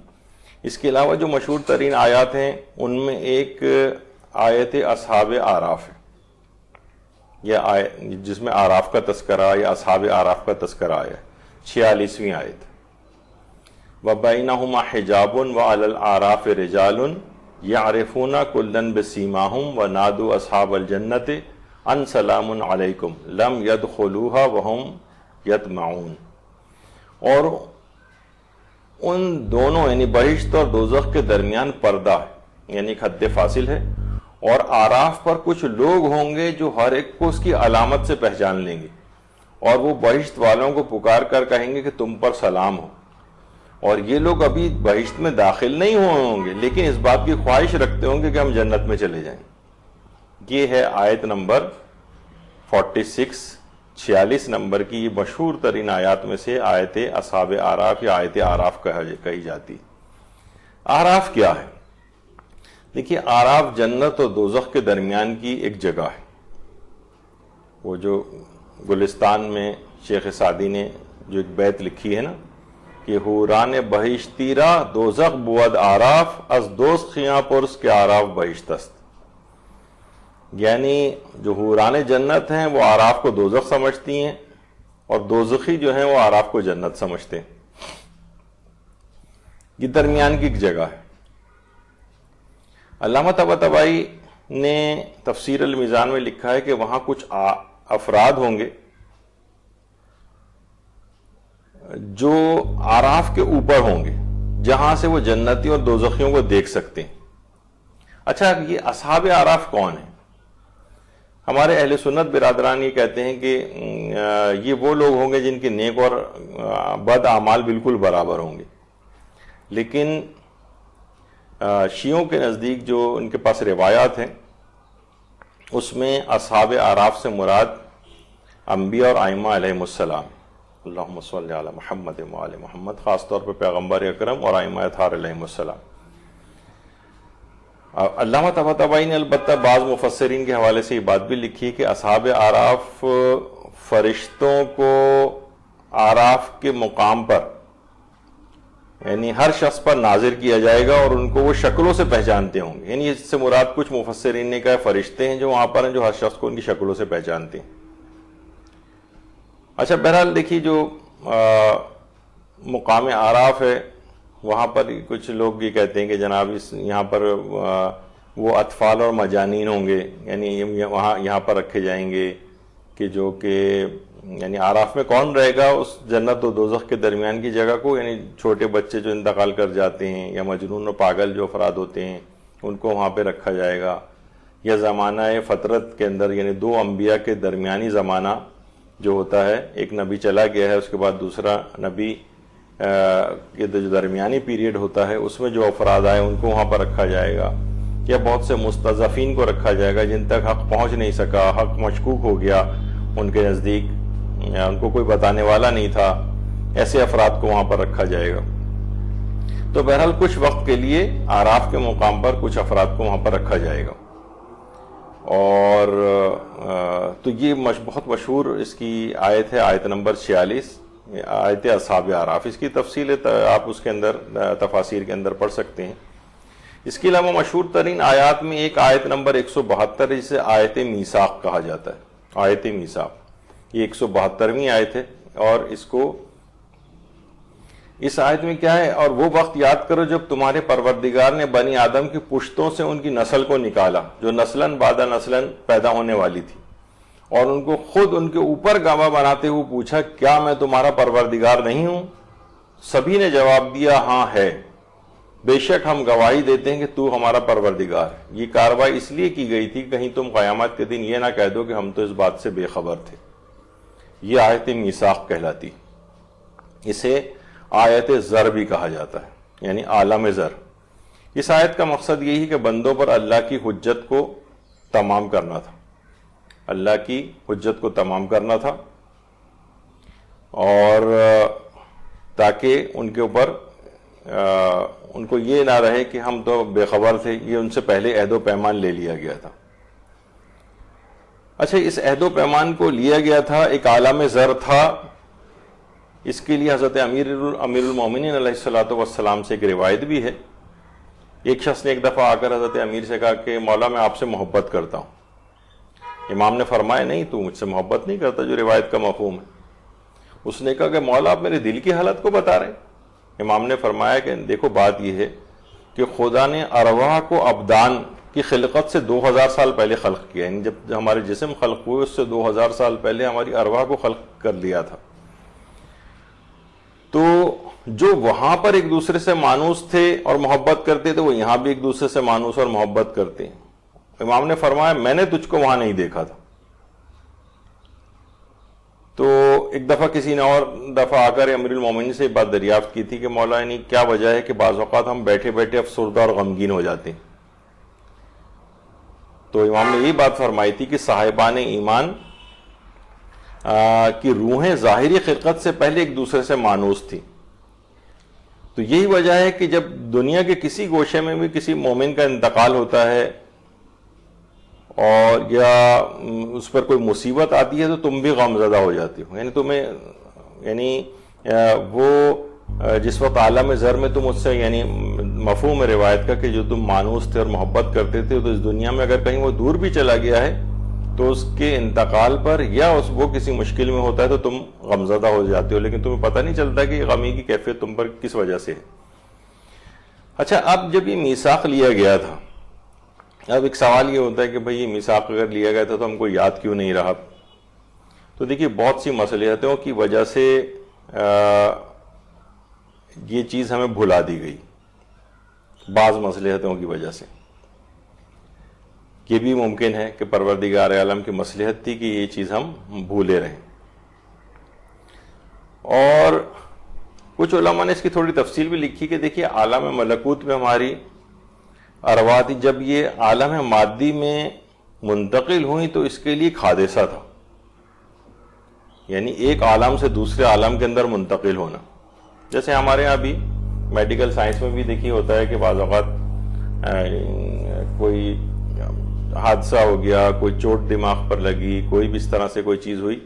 اس کے علاوہ جو مشہور ترین آیات ہیں ان میں ایک آیت اصحاب اعراف ہے، یہ جس میں اعراف کا تذکرہ یا اصحاب اعراف کا تذکرہ آیا ہے، 46ویں آیت۔ وَبَيْنَهُمَا حِجَابٌ وَعَلَى الْأَعْرَافِ رِجَالٌ يَعْرِفُونَ كُلًّا بِسِيمَاهُمْ وَنَادُوا أَصْحَابَ الْجَنَّةِ أَنْ سَلَامٌ عَلَيْكُمْ لَمْ يَدْخُلُوهَا وَهُمْ يَطْمَعُونَ، اور ان دونوں یعنی بہشت اور دوزخ کے درمیان پردہ ہے، یعنی ایک حد فاصل ہے، اور اعراف پر کچھ لوگ ہوں گے جو ہر ایک کو اس کی علامت سے پہچان لیں گے، اور وہ بہشت والوں کو پکار کر کہیں گے کہ تم پر سلام ہو، اور یہ لوگ ابھی بہشت میں داخل نہیں ہوئے ہوں گے لیکن اس بات کی خواہش رکھتے ہوں گے کہ ہم جنت میں چلے جائیں۔ یہ ہے آیت نمبر 46 نمبر کی یہ مشہور ترین آیات میں سے آیت اصحاب اعراف یا آیت اعراف کہی جاتی۔ اعراف کیا ہے؟ دیکھیے اعراف جنت اور دوزخ کے درمیان کی ایک جگہ ہے، وہ جو گلستان میں شیخ سعدی نے جو ایک بیت لکھی ہے نا کہ حوران بہشتیرا دوزخ بود اعراف از دوزخیاں پرس کے اعراف بہشت است، یعنی جو حوران جنت ہیں وہ اعراف کو دوزخ سمجھتی ہیں، اور دوزخی جو ہیں وہ اعراف کو جنت سمجھتے ہیں۔ یہ درمیان کی ایک جگہ ہے۔ علامہ طباطبائی نے تفسیر المیزان میں لکھا ہے کہ وہاں کچھ افراد ہوں گے جو اعراف کے اوپر ہوں گے، جہاں سے وہ جنتی اور دوزخیوں کو دیکھ سکتے ہیں۔ اچھا، یہ اصحاب اعراف کون ہیں؟ ہمارے اہل سنت برادران یہ کہتے ہیں کہ یہ وہ لوگ ہوں گے جن کے نیک اور بد اعمال بالکل برابر ہوں گے، لیکن شیعوں کے نزدیک جو ان کے پاس روایات ہیں اس میں اصحاب اعراف سے مراد انبیاء اور ائمہ علیہم السلام، اللہم صلی علی محمد وآل محمد، خاص طور پر پیغمبر اکرم اور ائمہ اطہار علیہم السلام۔ علامہ طباطبائی نے البتہ بعض مفسرین کے حوالے سے یہ بات بھی لکھی کہ اصحاب اعراف فرشتوں کو اعراف کے مقام پر یعنی ہر شخص پر نازل کیا جائے گا اور ان کو وہ شکلوں سے پہچانتے ہوں گے. یعنی اس سے مراد کچھ مفسرین نے کہا فرشتے ہیں جو وہاں پر ہیں جو ہر شخص کو ان کی شکلوں سے پہچانتے ہیں. اچھا بہرحال دیکھیے جو مقام اعراف ہے وہاں پر کچھ لوگ یہ کہتے ہیں کہ جناب یہاں پر وہ اطفال اور مجانین ہوں گے، یعنی یہاں پر رکھے جائیں گے کہ جو کہ یعنی اعراف میں کون رہے گا اس جنت و دوزخ کے درمیان کی جگہ کو، یعنی چھوٹے بچے جو انتقال کر جاتے ہیں یا مجنون و پاگل جو افراد ہوتے ہیں ان کو وہاں پہ رکھا جائے گا، یا زمانہ فطرت کے اندر یعنی دو انبیاء کے درمیانی زمانہ جو ہوتا ہے، ایک نبی چلا گیا ہے اس کے بعد دوسرا نبی کے جو درمیانی پیریڈ ہوتا ہے اس میں جو افراد آئے ان کو وہاں پر رکھا جائے گا، یا بہت سے مستضعفین کو رکھا جائے گا جن تک حق پہنچ نہیں سکا، حق مشکوک ہو گیا ان کے نزدیک، ان کو کوئی بتانے والا نہیں تھا، ایسے افراد کو وہاں پر رکھا جائے گا. تو بہرحال کچھ وقت کے لیے اعراف کے مقام پر کچھ افراد کو وہاں پر رکھا جائے گا. اور تو یہ بہت مشہور اس کی آیت ہے، آیت نمبر 46، آیت اصحاب اعراف. اس کی تفصیل آپ اس کے اندر تفاسیر کے اندر پڑھ سکتے ہیں. اس کے علاوہ مشہور ترین آیات میں ایک آیت نمبر 172 جسے آیت میثاق کہا جاتا ہے. آیت میثاق یہ 172ویں آیت ہے، اور اس آیت میں کیا ہے، اور وہ وقت یاد کرو جب تمہارے پروردگار نے بنی آدم کی پشتوں سے ان کی نسل کو نکالا جو نسلاً بعد نسلاً پیدا ہونے والی تھی، اور ان کو خود ان کے اوپر گواہ بناتے ہوئے پوچھا کیا میں تمہارا پروردگار نہیں ہوں؟ سبھی نے جواب دیا ہاں ہے، بے شک ہم گواہی دیتے ہیں کہ تو ہمارا پروردگار ہے. یہ کارروائی اس لیے کی گئی تھی کہیں تم قیامت کے دن یہ نہ کہہ دو کہ ہم تو اس بات سے بے خبر تھے. یہ آیت میثاق کہلاتی. اسے آیت زر بھی کہا جاتا ہے، یعنی عالم زر. اس آیت کا مقصد یہی کہ بندوں پر اللہ کی حجت کو تمام کرنا تھا، اللہ کی حجت کو تمام کرنا تھا، اور تاکہ ان کے اوپر ان کو یہ نہ رہے کہ ہم تو بے خبر تھے، یہ ان سے پہلے عہد و پیمان لے لیا گیا تھا. اچھا اس عہد و پیمان کو لیا گیا تھا، ایک عالم زر تھا. اس کے لیے حضرت امیر المومنین علیہ الصلوۃ والسلام سے ایک روایت بھی ہے. ایک شخص نے ایک دفعہ آ کر حضرت امیر سے کہا کہ مولا میں آپ سے محبت کرتا ہوں. امام نے فرمایا نہیں تو مجھ سے محبت نہیں کرتا، جو روایت کا مفہوم ہے. اس نے کہا کہ مولا آپ میرے دل کی حالت کو بتا رہے ہیں. امام نے فرمایا کہ دیکھو بات یہ ہے کہ خدا نے ارواح کو ابدان کی خلقت سے 2000 سال پہلے خلق کیا، یعنی جب ہمارے جسم خلق ہوئے اس سے 2000 سال پہلے ہماری ارواح کو خلق کر لیا تھا. تو جو وہاں پر ایک دوسرے سے مانوس تھے اور محبت کرتے تھے وہ یہاں بھی ایک دوسرے سے مانوس اور محبت کرتے ہیں. امام نے فرمایا میں نے تجھ کو وہاں نہیں دیکھا تھا. تو ایک دفعہ کسی نے اور دفعہ آ کر امیر المومنین سے بات دریافت کی تھی کہ مولا یعنی کیا وجہ ہے کہ بعض اوقات ہم بیٹھے بیٹھے افسردہ اور غمگین ہو جاتے ہیں. تو امام نے یہی بات فرمائی تھی کہ صاحبان ایمان کی روحیں ظاہری خلقت سے پہلے ایک دوسرے سے مانوس تھی. تو یہی وجہ ہے کہ جب دنیا کے کسی گوشے میں بھی کسی مومن کا انتقال ہوتا ہے اور یا اس پر کوئی مصیبت آتی ہے تو تم بھی غم زدہ ہو جاتی ہو. یعنی تمہیں یعنی وہ جس وقت عالم زر میں تم اس سے یعنی مفہوم روایت کا کہ جو تم مانوس تھے اور محبت کرتے تھے تو اس دنیا میں اگر کہیں وہ دور بھی چلا گیا ہے تو اس کے انتقال پر یا وہ کسی مشکل میں ہوتا ہے تو تم غمزدہ ہو جاتے ہو، لیکن تمہیں پتہ نہیں چلتا کہ غمی کی کیفیت تم پر کس وجہ سے ہے. اچھا اب جب یہ میثاق لیا گیا تھا، اب ایک سوال یہ ہوتا ہے کہ بھئی یہ میثاق اگر لیا گیا تھا تو ہم کو یاد کیوں نہیں رہا؟ تو دیکھیے بہت سی مصلحتوں کی وجہ سے یہ چیز ہمیں بھلا دی گئی. بعض مصلحتوں کی وجہ سے یہ بھی ممکن ہے کہ پروردگار عالم کی مصلحت تھی کہ یہ چیز ہم بھولے رہیں. اور کچھ علماء نے اس کی تھوڑی تفصیل بھی لکھی کہ دیکھیے عالم ملکوت میں ہماری ارواح تھی، جب یہ عالم مادی میں منتقل ہوئی تو اس کے لیے ایک حادثہ تھا، یعنی ایک عالم سے دوسرے عالم کے اندر منتقل ہونا. جیسے ہمارے ہاں بھی میڈیکل سائنس میں بھی دیکھیے ہوتا ہے کہ بعض اوقات کوئی حادثہ ہو گیا، کوئی چوٹ دماغ پر لگی، کوئی بھی اس طرح سے کوئی چیز ہوئی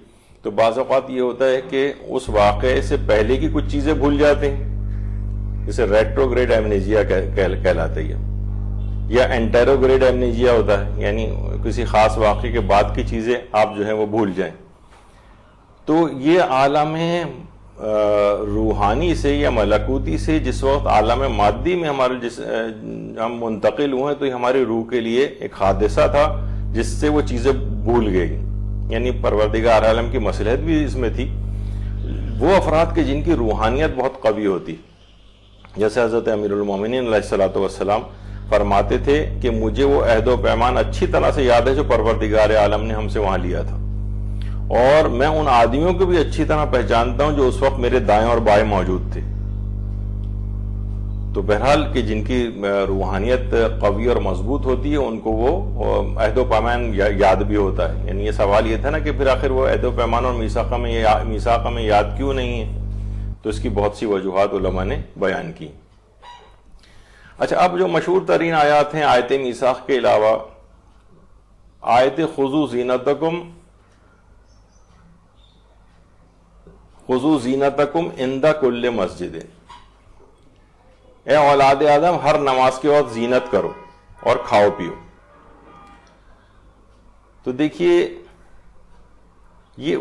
تو بعض اوقات یہ ہوتا ہے کہ اس واقعے سے پہلے کی کچھ چیزیں بھول جاتے ہیں. جسے ریٹروگریڈ ایمنیجیا کہلاتے ہیں، یا انٹیروگریڈ ایمنیجیا ہوتا ہے، یعنی کسی خاص واقعے کے بعد کی چیزیں آپ جو ہیں وہ بھول جائیں. تو یہ عالم روحانی سے یا ملکوتی سے جس وقت عالم مادی میں ہم منتقل ہوئے تو یہ ہماری روح کے لیے ایک حادثہ تھا جس سے وہ چیزیں بھول گئی. یعنی پروردگار عالم کی مصلحت بھی اس میں تھی. وہ افراد کے جن کی روحانیت بہت قوی ہوتی، جیسے حضرت امیر المومنین علیہ الصلوۃ والسلام فرماتے تھے کہ مجھے وہ عہد و پیمان اچھی طرح سے یاد ہے جو پروردگار عالم نے ہم سے وہاں لیا تھا، اور میں ان آدمیوں کو بھی اچھی طرح پہچانتا ہوں جو اس وقت میرے دائیں اور بائیں موجود تھے. تو بہرحال کہ جن کی روحانیت قوی اور مضبوط ہوتی ہے ان کو وہ عہد و پیمان یاد بھی ہوتا ہے. یعنی یہ سوال یہ تھا نا کہ پھر آخر وہ عہد و پیمان اور میثاق میں یاد کیوں نہیں ہے؟ تو اس کی بہت سی وجوہات علماء نے بیان کی. اچھا، اب جو مشہور ترین آیات ہیں آیت میثاق کے علاوہ آیت خذوا زینتکم عند کل مسجد. اے اولاد آدم، ہر نماز کے وقت زینت کرو اور کھاؤ پیو. تو دیکھیے یہ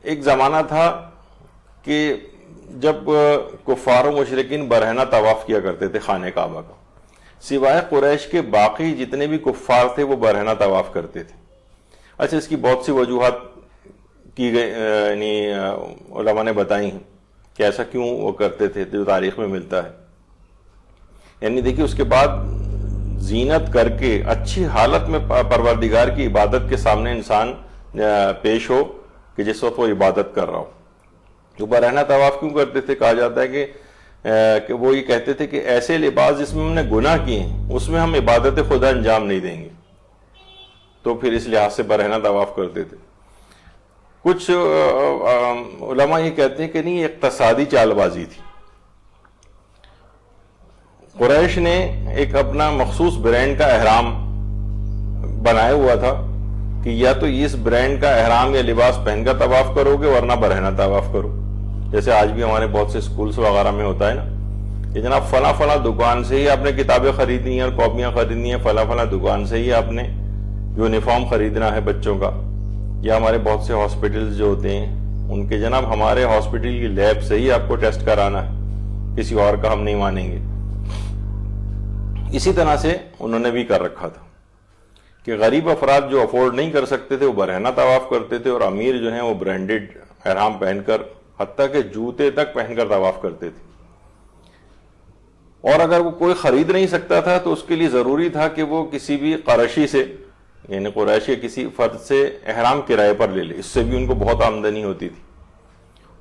ایک زمانہ تھا کہ جب کفار و مشرکین برہنہ طواف کیا کرتے تھے خانہ کعبہ کا. سوائے قریش کے باقی جتنے بھی کفار تھے وہ برہنہ طواف کرتے تھے. اچھا، اس کی بہت سی وجوہات کی گئی، یعنی علماء نے بتائی ہیں کہ ایسا کیوں وہ کرتے تھے جو تاریخ میں ملتا ہے. یعنی دیکھیے اس کے بعد زینت کر کے اچھی حالت میں پروردگار کی عبادت کے سامنے انسان پیش ہو کہ جس وقت وہ عبادت کر رہا ہو. تو برہنہ طواف کیوں کرتے تھے؟ کہا جاتا ہے کہ وہ یہ کہتے تھے کہ ایسے لباس جس میں ہم نے گناہ کیے ہیں اس میں ہم عبادت خدا انجام نہیں دیں گے. تو پھر اس لحاظ سے برہنہ طواف کرتے تھے. کچھ علماء یہ کہتے ہیں کہ نہیں، یہ اقتصادی چال بازی تھی. قریش نے ایک اپنا مخصوص برانڈ کا احرام بنایا ہوا تھا کہ یا تو اس برانڈ کا احرام یا لباس پہن کر طواف کرو گے ورنہ برہنہ طواف کرو. جیسے آج بھی ہمارے بہت سے سکولز وغیرہ میں ہوتا ہے نا کہ جناب فلاں فلاں دکان سے ہی آپ نے کتابیں خریدنی ہیں اور کاپیاں خریدنی ہیں، فلاں فلاں دکان سے ہی آپ نے یونیفارم خریدنا ہے بچوں کا. یا ہمارے بہت سے ہاسپٹلز جو ہوتے ہیں ان کے جناب ہمارے ہاسپٹل کی لیب سے ہی آپ کو ٹیسٹ کرانا ہے، کسی اور کا ہم نہیں مانیں گے. اسی طرح سے انہوں نے بھی کر رکھا تھا کہ غریب افراد جو افورڈ نہیں کر سکتے تھے وہ برہنہ طواف کرتے تھے، اور امیر جو ہیں وہ برانڈڈ احرام پہن کر، حتیٰ کہ جوتے تک پہن کر طواف کرتے تھے. اور اگر وہ کوئی خرید نہیں سکتا تھا تو اس کے لیے ضروری تھا کہ وہ کسی بھی قرشی سے، یعنی قریش کے کسی فرد سے احرام کرائے پر لے لے. اس سے بھی ان کو بہت آمدنی ہوتی تھی.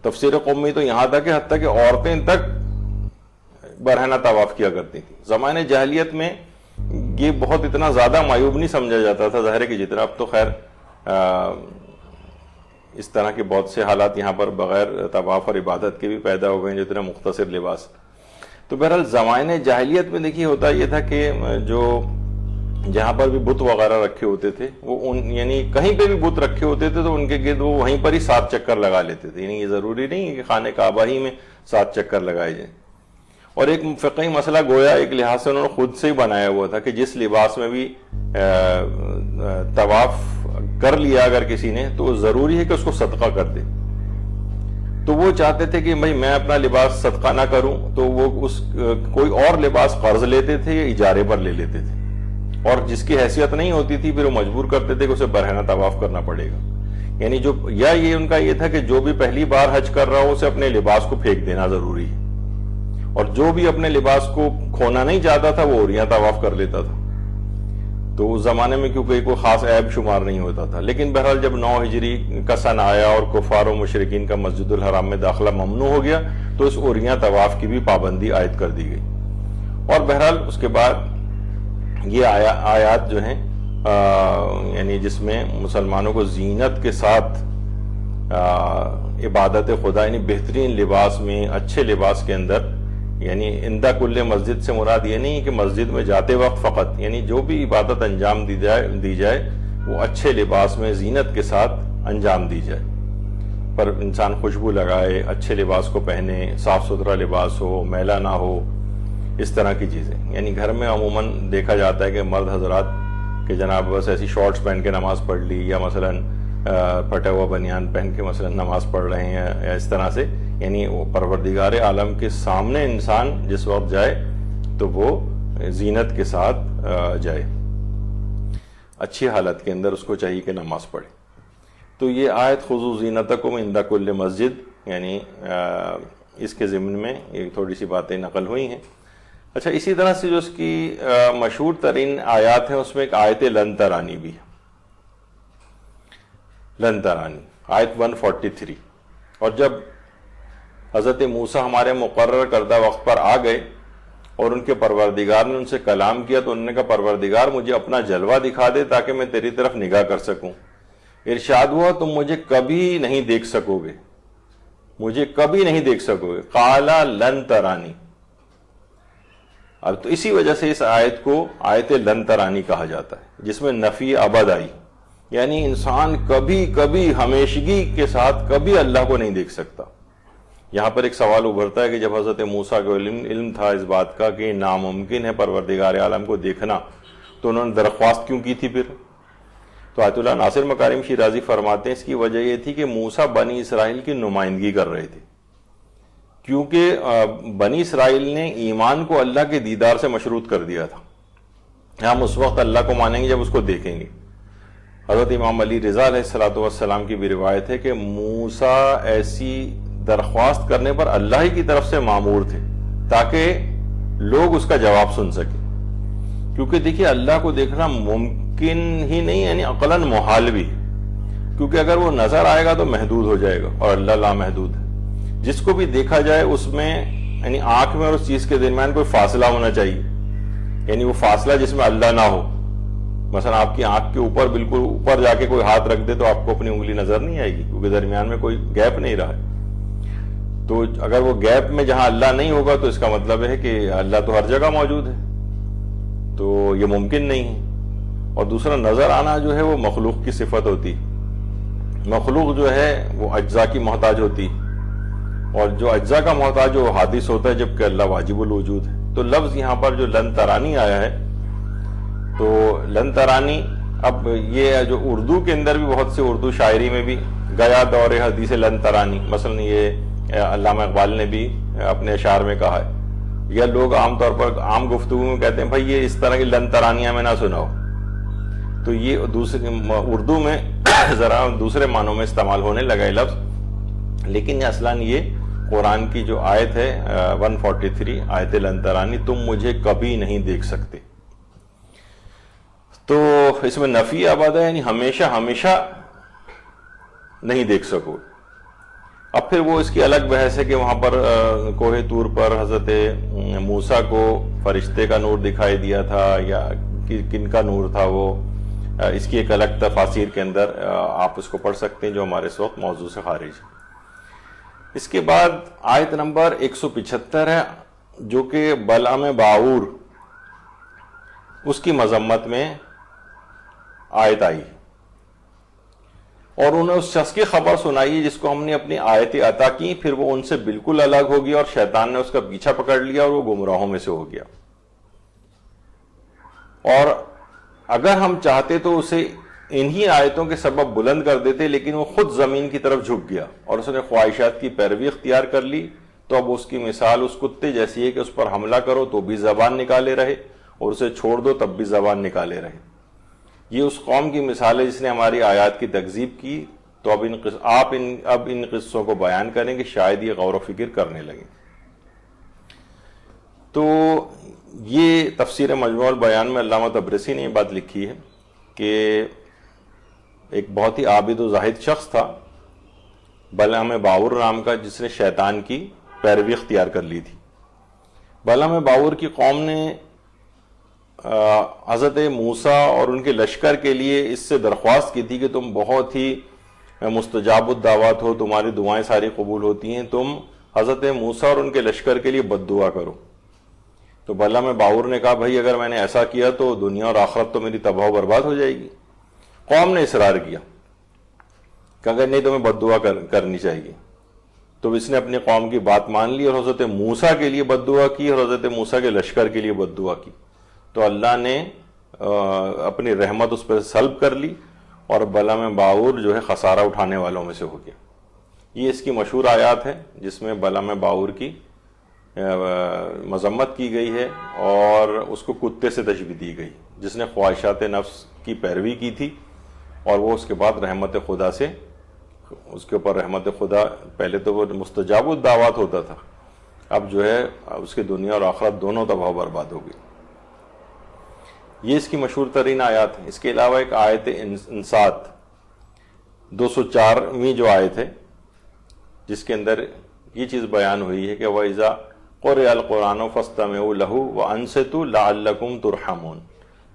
تفسیر قومی تو یہاں تک کہ حتیٰ کہ عورتیں تک برہنہ طواف کیا کرتی تھی. زمانے جاہلیت میں یہ بہت اتنا زیادہ معیوب نہیں سمجھا جاتا تھا. ظاہر ہے کہ جتنا اب تو خیر اس طرح کے بہت سے حالات یہاں پر بغیر طواف اور عبادت کے بھی پیدا ہو گئے، جتنا مختصر لباس. تو بہرحال زمانے جاہلیت میں دیکھیے ہوتا یہ تھا کہ جو جہاں پر بھی بت وغیرہ رکھے ہوتے تھے وہ یعنی کہیں پہ بھی بت رکھے ہوتے تھے تو ان کے گرد وہ وہیں پر ہی 7 چکر لگا لیتے تھے. یعنی یہ ضروری نہیں ہے کہ خانہ کعبہ ہی میں 7 چکر لگائے جائیں. اور ایک فقہی مسئلہ گویا ایک لحاظ سے انہوں نے خود سے ہی بنایا ہوا تھا کہ جس لباس میں بھی طواف کر لیا اگر کسی نے تو ضروری ہے کہ اس کو صدقہ کر دے. تو وہ چاہتے تھے کہ بھائی میں اپنا لباس صدقہ نہ کروں تو وہ کوئی اور لباس قرض لیتے تھے یا اجارے پر لے لیتے تھے، اور جس کی حیثیت نہیں ہوتی تھی پھر وہ مجبور کرتے تھے کہ اسے برہنہ طواف کرنا پڑے گا. یعنی یا یہ ان کا یہ تھا کہ جو بھی پہلی بار حج کر رہا ہو اسے اپنے لباس کو پھینک دینا ضروری ہے، اور جو بھی اپنے لباس کو کھونا نہیں چاہتا تھا وہ عریاں طواف کر لیتا تھا. تو اس زمانے میں کیونکہ کوئی خاص عیب شمار نہیں ہوتا تھا. لیکن بہرحال جب 9 ہجری کا سن آیا اور کفار و مشرکین کا مسجد الحرام میں داخلہ ممنوع ہو گیا تو اس عریاں طواف کی بھی پابندی عائد کر دی گئی. اور بہرحال اس کے بعد یہ آیات جو ہیں یعنی جس میں مسلمانوں کو زینت کے ساتھ عبادت خدا یعنی بہترین لباس میں، اچھے لباس کے اندر، یعنی عند کل مسجد سے مراد یہ نہیں کہ مسجد میں جاتے وقت فقط، یعنی جو بھی عبادت انجام دی جائے وہ اچھے لباس میں زینت کے ساتھ انجام دی جائے. پر انسان خوشبو لگائے، اچھے لباس کو پہنے، صاف ستھرا لباس ہو، میلا نہ ہو، اس طرح کی چیزیں. یعنی گھر میں عموماً دیکھا جاتا ہے کہ مرد حضرات کہ جناب بس ایسی شارٹس پہن کے نماز پڑھ لی، یا مثلاً پھٹا ہوا بنیان پہن کے مثلاً نماز پڑھ رہے ہیں یا اس طرح سے. یعنی وہ پروردگار عالم کے سامنے انسان جس وقت جائے تو وہ زینت کے ساتھ جائے، اچھی حالت کے اندر اس کو چاہیے کہ نماز پڑھے. تو یہ آیت خذوا زینتکم عند کل مسجد، یعنی اس کے ضمن میں یہ تھوڑی سی باتیں نقل ہوئی ہیں. اچھا، اسی طرح سے جو اس کی مشہور ترین آیات ہیں اس میں ایک آیت لن ترانی بھی ہے. لن ترانی آیت 143. اور جب حضرت موسیٰ ہمارے مقرر کردہ وقت پر آ گئے اور ان کے پروردگار نے ان سے کلام کیا تو انہوں نے کہا پروردگار مجھے اپنا جلوہ دکھا دے تاکہ میں تیری طرف نگاہ کر سکوں. ارشاد ہوا تم مجھے کبھی نہیں دیکھ سکو گے، مجھے کبھی نہیں دیکھ سکو گے. قال لن ترانی. اب تو اسی وجہ سے اس آیت کو آیت لن ترانی کہا جاتا ہے، جس میں نفی ابد آئی، یعنی انسان کبھی کبھی ہمیشگی کے ساتھ کبھی اللہ کو نہیں دیکھ سکتا. یہاں پر ایک سوال ابھرتا ہے کہ جب حضرت موسیٰ کو علم تھا اس بات کا کہ ناممکن ہے پروردگار عالم کو دیکھنا، تو انہوں نے درخواست کیوں کی تھی پھر؟ تو آیت اللہ ناصر مکارم شیرازی فرماتے ہیں اس کی وجہ یہ تھی کہ موسیٰ بنی اسرائیل کی نمائندگی کر رہے تھے، کیونکہ بنی اسرائیل نے ایمان کو اللہ کے دیدار سے مشروط کر دیا تھا. ہم اس وقت اللہ کو مانیں گے جب اس کو دیکھیں گے. حضرت امام علی رضا علیہ الصلوۃ والسلام کی بھی روایت ہے کہ موسیٰ ایسی درخواست کرنے پر اللہ ہی کی طرف سے مامور تھے تاکہ لوگ اس کا جواب سن سکیں. کیونکہ دیکھیے اللہ کو دیکھنا ممکن ہی نہیں، یعنی عقلاً محال بھی، کیونکہ اگر وہ نظر آئے گا تو محدود ہو جائے گا اور اللہ لامحدود ہے. جس کو بھی دیکھا جائے اس میں یعنی آنکھ میں اور اس چیز کے درمیان کوئی فاصلہ ہونا چاہیے، یعنی وہ فاصلہ جس میں اللہ نہ ہو. مثلا آپ کی آنکھ کے اوپر بالکل اوپر جا کے کوئی ہاتھ رکھ دے تو آپ کو اپنی انگلی نظر نہیں آئے گی، کیونکہ درمیان میں کوئی گیپ نہیں رہا ہے. تو اگر وہ گیپ میں جہاں اللہ نہیں ہوگا تو اس کا مطلب ہے کہ اللہ تو ہر جگہ موجود ہے، تو یہ ممکن نہیں ہے. اور دوسرا نظر آنا جو ہے وہ مخلوق کی صفت ہوتی، مخلوق جو ہے وہ اجزاء کی محتاج ہوتی، اور جو اجزاء کا محتاج وہ حادث ہوتا ہے جبکہ اللہ واجب الوجود ہے. تو لفظ یہاں پر جو لن ترانی آیا ہے، تو لن ترانی اب یہ جو اردو کے اندر بھی بہت سے اردو شاعری میں بھی گیا دور حدیث لن ترانی، مثلا یہ علامہ اقبال نے بھی اپنے اشعار میں کہا ہے، یا لوگ عام طور پر عام گفتگو میں کہتے ہیں بھائی یہ اس طرح کی لن ترانیاں میں نہ سناؤ. تو یہ دوسرے اردو میں ذرا دوسرے معنوں میں استعمال ہونے لگا یہ لفظ، لیکن اصلاً یہ قرآن کی جو آیت ہے 143 آیت لن ترانی، تم مجھے کبھی نہیں دیکھ سکتے. تو اس میں نفی ابد ہے، یعنی ہمیشہ ہمیشہ نہیں دیکھ سکو. اب پھر وہ اس کی الگ بحث ہے کہ وہاں پر کوہ طور پر حضرت موسیٰ کو فرشتے کا نور دکھائی دیا تھا یا کن کا نور تھا، وہ اس کی ایک الگ تفاسیر کے اندر آپ اس کو پڑھ سکتے ہیں جو ہمارے اس وقت موضوع سے خارج ہے. اس کے بعد آیت نمبر 175 ہے جو کہ بلعام باعور اس کی مذمت میں آیت آئی، اور انہیں اس شخص کی خبر سنائی جس کو ہم نے اپنی آیتیں عطا کی، پھر وہ ان سے بالکل الگ ہو گیا اور شیطان نے اس کا پیچھا پکڑ لیا اور وہ گمراہوں میں سے ہو گیا. اور اگر ہم چاہتے تو اسے انہی آیتوں کے سبب بلند کر دیتے، لیکن وہ خود زمین کی طرف جھک گیا اور اس نے خواہشات کی پیروی اختیار کر لی. تو اب اس کی مثال اس کتے جیسی ہے کہ اس پر حملہ کرو تو بھی زبان نکالے رہے اور اسے چھوڑ دو تب بھی زبان نکالے رہے. یہ اس قوم کی مثال ہے جس نے ہماری آیات کی تکذیب کی. تو اب ان قصوں کو بیان کریں کہ شاید یہ غور و فکر کرنے لگیں. تو یہ تفسیر مجموع البیان میں علامہ طبرسی نے یہ بات لکھی ہے کہ ایک بہت ہی عابد و زاہد شخص تھا بلعام باعور نام کا، جس نے شیطان کی پیروی اختیار کر لی تھی. بلعام باعور کی قوم نے حضرت موسیٰ اور ان کے لشکر کے لیے اس سے درخواست کی تھی کہ تم بہت ہی مستجاب الدعوات ہو، تمہاری دعائیں ساری قبول ہوتی ہیں، تم حضرت موسیٰ اور ان کے لشکر کے لیے بد دعا کرو. تو بلعام باعور نے کہا بھائی اگر میں نے ایسا کیا تو دنیا اور آخرت تو میری تباہ و برباد ہو جائے گی. قوم نے اصرار کیا کہ اگر نہیں تو میں بد دعا کرنی چاہیے. تو اس نے اپنی قوم کی بات مان لی اور حضرت موسیٰ کے لیے بد دعا کی اور حضرت موسیٰ کے لشکر کے لیے بد دعا کی. تو اللہ نے اپنی رحمت اس پر سلب کر لی اور بلعم باعور جو ہے خسارہ اٹھانے والوں میں سے ہو گیا. یہ اس کی مشہور آیات ہے جس میں بلعم باعور کی مذمت کی گئی ہے اور اس کو کتے سے تشبیہ دی گئی جس نے خواہشات نفس کی پیروی کی تھی اور وہ اس کے بعد رحمت خدا سے اس کے اوپر رحمت خدا پہلے تو وہ مستجاب الدعوات ہوتا تھا، اب جو ہے اس کی دنیا اور آخرت دونوں تباہ برباد ہو گئی. یہ اس کی مشہور ترین آیات ہیں. اس کے علاوہ ایک آیت انسات 204ویں جو آیت ہے جس کے اندر یہ چیز بیان ہوئی ہے کہ وَإِذَا قُرِئَ الْقُرْآنُ فَاسْتَمِعُوا لَهُ وَأَنصِتُوا لَعَلَّكُمْ تُرْحَمُونَ.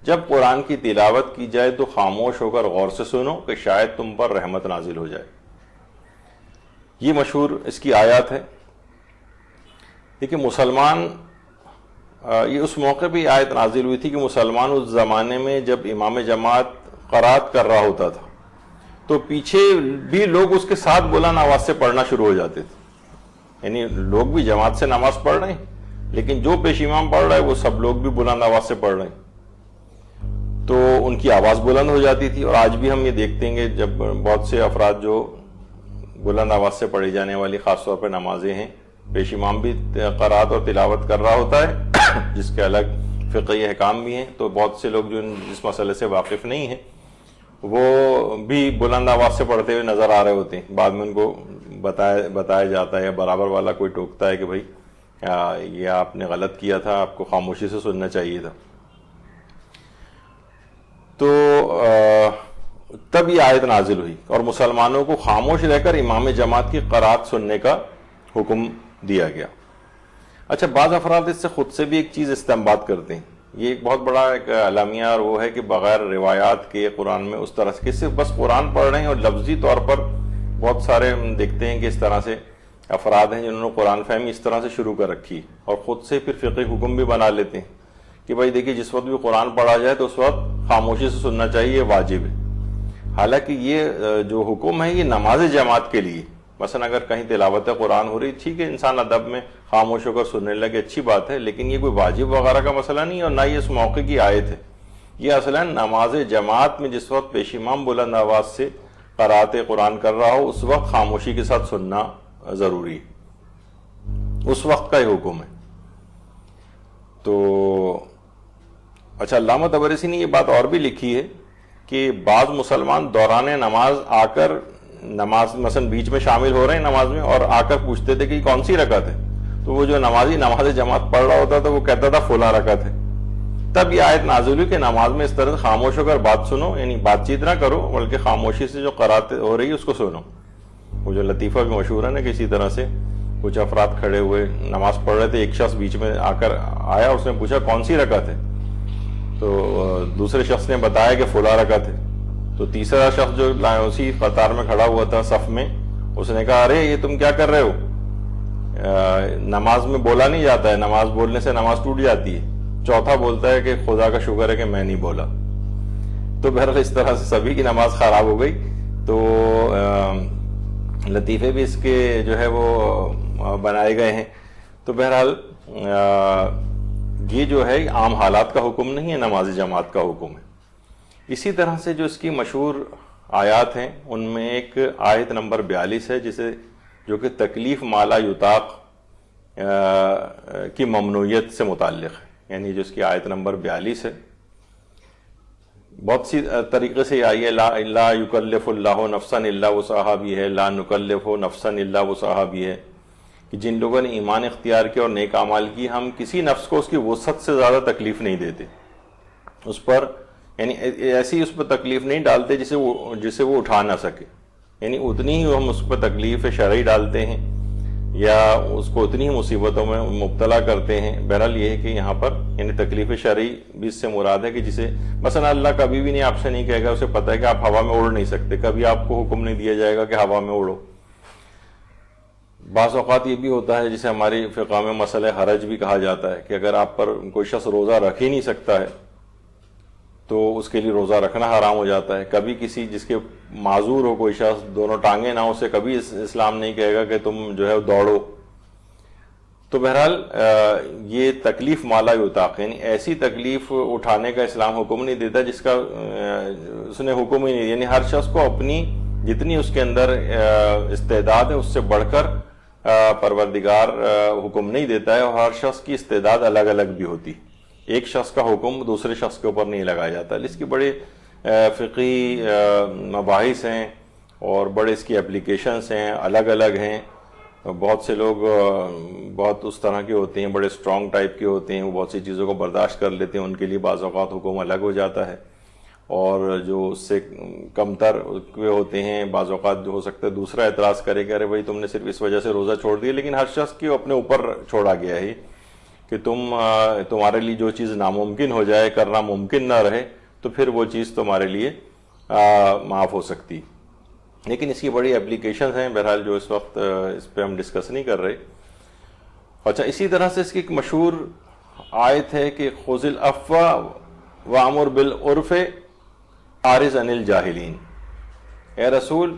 جب قرآن کی تلاوت کی جائے تو خاموش ہو کر غور سے سنو کہ شاید تم پر رحمت نازل ہو جائے. یہ مشہور اس کی آیات ہے. دیکھیں مسلمان یہ اس موقع پہ آیت نازل ہوئی تھی کہ مسلمان اس زمانے میں جب امام جماعت قرات کر رہا ہوتا تھا تو پیچھے بھی لوگ اس کے ساتھ بلند آواز سے پڑھنا شروع ہو جاتے تھے. یعنی لوگ بھی جماعت سے نماز پڑھ رہے ہیں لیکن جو پیش امام پڑھ رہا ہے وہ سب لوگ بھی بلند آواز سے پڑھ رہے ہیں تو ان کی آواز بلند ہو جاتی تھی. اور آج بھی ہم یہ دیکھتے ہیں کہ جب بہت سے افراد جو بلند آواز سے پڑھی جانے والی خاص طور پہ نمازیں ہیں پیش امام بھی قرات اور تلاوت کر رہا ہوتا ہے جس کے الگ فقہی احکام بھی ہیں، تو بہت سے لوگ جو اس مسئلے سے واقف نہیں ہیں وہ بھی بلند آواز سے پڑھتے ہوئے نظر آ رہے ہوتے ہیں. بعد میں ان کو بتایا جاتا ہے یا برابر والا کوئی ٹوکتا ہے کہ بھائی یہ آپ نے غلط کیا تھا، آپ کو خاموشی سے سننا چاہیے تھا. تو تب یہ آیت نازل ہوئی اور مسلمانوں کو خاموش رہ کر امام جماعت کی قرات سننے کا حکم دیا گیا. اچھا بعض افراد اس سے خود سے بھی ایک چیز استنباط کرتے ہیں. یہ ایک بہت بڑا ایک اعلامیہ اور وہ ہے کہ بغیر روایات کے قرآن میں اس طرح سے صرف بس قرآن پڑھ رہے ہیں اور لفظی طور پر بہت سارے ہم دیکھتے ہیں کہ اس طرح سے افراد ہیں جنہوں نے قرآن فہمی اس طرح سے شروع کر رکھی اور خود سے پھر فقہی حکم بھی بنا لیتے ہیں کہ بھائی دیکھیے جس وقت بھی قرآن پڑھا جائے تو اس وقت خاموشی سے سننا چاہیے، یہ واجب ہے. حالانکہ یہ جو حکم ہے یہ نماز جماعت کے لیے. مثلا اگر کہیں تلاوت قرآن ہو رہی ٹھیک ہے انسان ادب میں خاموش ہو کر سننے لگے اچھی بات ہے، لیکن یہ کوئی واجب وغیرہ کا مسئلہ نہیں اور نہ یہ اس موقع کی آیت ہے. یہ اصلا نماز جماعت میں جس وقت پیش امام بلند آواز سے قرات قرآن کر رہا ہو اس وقت خاموشی کے ساتھ سننا ضروری ہے، اس وقت کا یہ حکم ہے. تو اچھا علامہ طبرسی نے یہ بات اور بھی لکھی ہے کہ بعض مسلمان دوران نماز آ کر نماز مثلا بیچ میں شامل ہو رہے ہیں نماز میں اور آ کر پوچھتے تھے کہ کون سی رکعت ہے، تو وہ جو نمازی نماز جماعت پڑھ رہا ہوتا تھا وہ کہتا تھا فلاں رکعت ہے. تب یہ آیت نازل ہوئی کہ نماز میں اس طرح سے خاموش ہو کر بات سنو، یعنی بات چیت نہ کرو بلکہ خاموشی سے جو قرات ہو رہی ہے اس کو سنو. وہ جو لطیفہ بھی مشہور ہے نا کہ اسی طرح سے کچھ افراد کھڑے ہوئے نماز پڑھ رہے تھے، ایک شخص بیچ میں آ کر آیا، اس نے پوچھا کون سی رکعت ہے، تو دوسرے شخص نے بتایا کہ فلاں رکعت ہے. تو تیسرا شخص جو اسی قطار میں کھڑا ہوا تھا صف میں، اس نے کہا ارے یہ تم کیا کر رہے ہو، نماز میں بولا نہیں جاتا ہے، نماز بولنے سے نماز ٹوٹ جاتی ہے. چوتھا بولتا ہے کہ خدا کا شکر ہے کہ میں نہیں بولا. تو بہرحال اس طرح سے سبھی کی نماز خراب ہو گئی. تو لطیفے بھی اس کے جو ہے وہ بنائے گئے ہیں. تو بہرحال یہ جو ہے عام حالات کا حکم نہیں ہے، نماز جماعت کا حکم ہے. اسی طرح سے جو اس کی مشہور آیات ہیں ان میں ایک آیت نمبر 42 ہے جسے جو کہ تکلیف مالا یطاق کی ممنوعیت سے متعلق ہے. یعنی جو اس کی آیت نمبر 42 ہے بہت سی طریقے سے آئی ہے. لا یکلف اللہ نفسا الا وسعہا بھی ہے، لا نکلف نفسا الا وسعہا بھی ہے کہ جن لوگوں نے ایمان اختیار کیا اور نیک اعمال کی ہم کسی نفس کو اس کی وسعت سے زیادہ تکلیف نہیں دیتے، اس پر یعنی ایسی اس پر تکلیف نہیں ڈالتے جسے وہ اٹھا نہ سکے. یعنی اتنی ہی ہم اس پر تکلیف شرعی ڈالتے ہیں یا اس کو اتنی ہی مصیبتوں میں مبتلا کرتے ہیں. بہرحال یہ ہے کہ یہاں پر یعنی تکلیف شرعی بھی اس سے مراد ہے کہ جسے مثلا اللہ کبھی بھی نہیں آپ سے نہیں کہے گا، اسے پتہ ہے کہ آپ ہوا میں اڑ نہیں سکتے، کبھی آپ کو حکم نہیں دیا جائے گا کہ ہوا میں اڑو. بعض اوقات یہ بھی ہوتا ہے جسے ہماری فقہ میں مسئلہ حرج بھی کہا جاتا ہے کہ اگر آپ پر کوئی شخص روزہ رکھ ہی نہیں سکتا ہے تو اس کے لیے روزہ رکھنا حرام ہو جاتا ہے. کبھی کسی جس کے معذور ہو کوئی شخص، دونوں ٹانگیں نہ ہو، اسے کبھی اسلام نہیں کہے گا کہ تم جو ہے دوڑو. تو بہرحال یہ تکلیف مالا یطاق، یعنی ایسی تکلیف اٹھانے کا اسلام حکم نہیں دیتا جس کا اس نے حکم ہی نہیں. یعنی ہر شخص کو اپنی جتنی اس کے اندر استعداد ہے اس سے بڑھ کر پروردگار حکم نہیں دیتا ہے، اور ہر شخص کی استعداد الگ الگ بھی ہوتی. ایک شخص کا حکم دوسرے شخص کے اوپر نہیں لگایا جاتا. اس کی بڑے فقہی مباحث ہیں اور بڑے اس کی اپلیکیشنز ہیں، الگ الگ ہیں. بہت سے لوگ بہت اس طرح کے ہوتے ہیں، بڑے اسٹرانگ ٹائپ کے ہوتے ہیں، وہ بہت سی چیزوں کو برداشت کر لیتے ہیں، ان کے لیے بعض اوقات حکم الگ ہو جاتا ہے. اور جو اس سے کم تر ہوتے ہیں، بعض اوقات جو ہو سکتا ہے دوسرا اعتراض کرے کہ ارے بھائی تم نے صرف اس وجہ سے روزہ چھوڑ دیا. لیکن ہر شخص کی اپنے اوپر چھوڑا گیا ہے کہ تمہارے لیے جو چیز ناممکن ہو جائے، کرنا ممکن نہ رہے، تو پھر وہ چیز تمہارے لیے معاف ہو سکتی. لیکن اس کی بڑی اپلیکیشنز ہیں، بہرحال جو اس وقت اس پہ ہم ڈسکس نہیں کر رہے. اچھا، اسی طرح سے اس کی ایک مشہور آیت ہے کہ خذ العفو وامر بالعرف اعرض عن الجاہلین. اے رسول،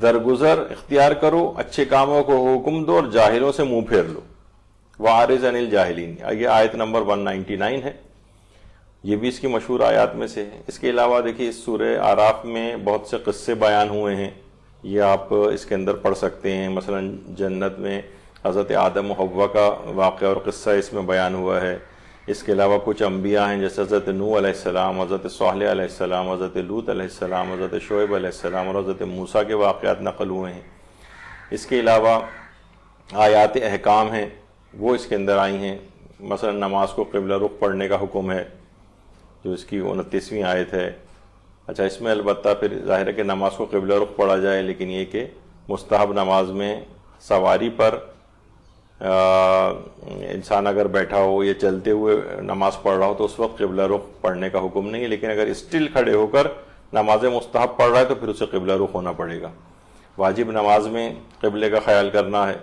درگزر اختیار کرو، اچھے کاموں کو حکم دو اور جاہلوں سے منہ پھیر لو. وَأَعْرِضْ عَنِ الْجَاهِلِينَ، یہ آیت نمبر 199 ہے. یہ بھی اس کی مشہور آیات میں سے ہے. اس کے علاوہ دیکھیے اس سورہ اعراف میں بہت سے قصے بیان ہوئے ہیں، یہ آپ اس کے اندر پڑھ سکتے ہیں. مثلا جنت میں حضرت آدم و حوا کا واقعہ اور قصہ اس میں بیان ہوا ہے. اس کے علاوہ کچھ انبیاء ہیں جیسے حضرت نوح علیہ السلام، حضرت صالح علیہ السلام، حضرت لوط علیہ السلام، حضرت شعیب علیہ السلام اور حضرت موسیٰ کے واقعات نقل ہوئے ہیں. اس کے علاوہ آیات احکام ہیں، وہ اس کے اندر آئی ہیں. مثلا نماز کو قبلہ رخ پڑھنے کا حکم ہے، جو اس کی 29ویں آیت ہے. اچھا، اس میں البتہ پھر ظاہر ہے کہ نماز کو قبلہ رخ پڑھا جائے، لیکن یہ کہ مستحب نماز میں سواری پر انسان اگر بیٹھا ہو یا چلتے ہوئے نماز پڑھ رہا ہو تو اس وقت قبلہ رخ پڑھنے کا حکم نہیں ہے. لیکن اگر اسٹل کھڑے ہو کر نماز مستحب پڑھ رہا ہے تو پھر اسے قبلہ رخ ہونا پڑے گا. واجب نماز میں قبلے کا خیال کرنا ہے.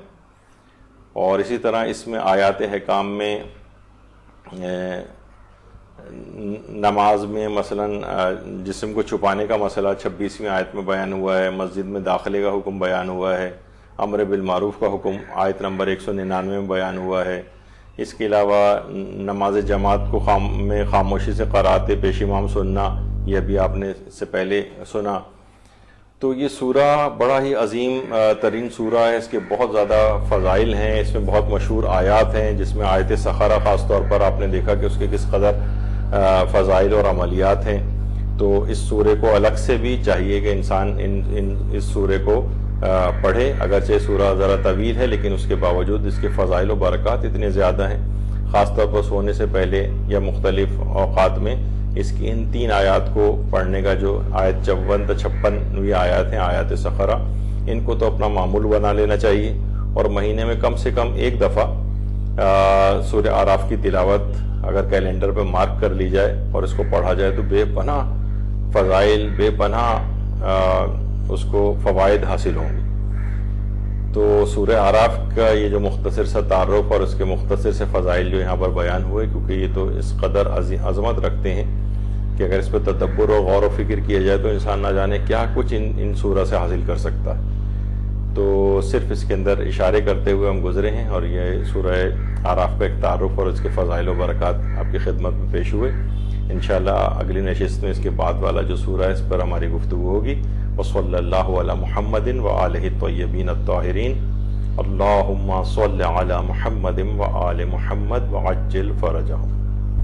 اور اسی طرح اس میں آیات حکام میں نماز میں مثلا جسم کو چھپانے کا مسئلہ 26ویں آیت میں بیان ہوا ہے. مسجد میں داخلے کا حکم بیان ہوا ہے. امر بالمعروف کا حکم آیت نمبر 199 میں بیان ہوا ہے. اس کے علاوہ نماز جماعت کو میں خاموشی سے قرات پیش امام سننا، یہ بھی آپ نے اس سے پہلے سنا. تو یہ سورہ بڑا ہی عظیم ترین سورہ ہے. اس کے بہت زیادہ فضائل ہیں، اس میں بہت مشہور آیات ہیں، جس میں آیت سخرہ خاص طور پر آپ نے دیکھا کہ اس کے کس قدر فضائل اور عملیات ہیں. تو اس سورے کو الگ سے بھی چاہیے کہ انسان اس سورے کو پڑھے. اگرچہ سورہ ذرا طویل ہے لیکن اس کے باوجود اس کے فضائل و برکات اتنے زیادہ ہیں. خاص طور پر سونے سے پہلے یا مختلف اوقات میں اس کی ان 3 آیات کو پڑھنے کا، جو آیت 54 تا 56 آیات ہیں آیات سخرہ، ان کو تو اپنا معمول بنا لینا چاہیے. اور مہینے میں کم سے کم ایک دفعہ سورہ اعراف کی تلاوت اگر کیلنڈر پہ مارک کر لی جائے اور اس کو پڑھا جائے تو بے پناہ فضائل، بے پناہ اس کو فوائد حاصل ہوں گے. تو سورہ اعراف کا یہ جو مختصر سا تعارف اور اس کے مختصر سے فضائل جو یہاں پر بیان ہوئے، کیونکہ یہ تو اس قدر عظمت رکھتے ہیں کہ اگر اس پہ تدبر و غور و فکر کیا جائے تو انسان نہ جانے کیا کچھ ان سورہ سے حاصل کر سکتا ہے. تو صرف اس کے اندر اشارے کرتے ہوئے ہم گزرے ہیں، اور یہ سورہ اعراف کا ایک تعارف اور اس کے فضائل و برکات آپ کی خدمت میں پیش ہوئے. انشاءاللہ اگلی نشست میں اس کے بعد والا جو سورہ ہے اس پر ہماری گفتگو ہوگی. وصلی اللہ علی محمد وآلہ الطیبین الطاہرین. اللہم صل علی محمد وآل محمد وعجل فرجہم.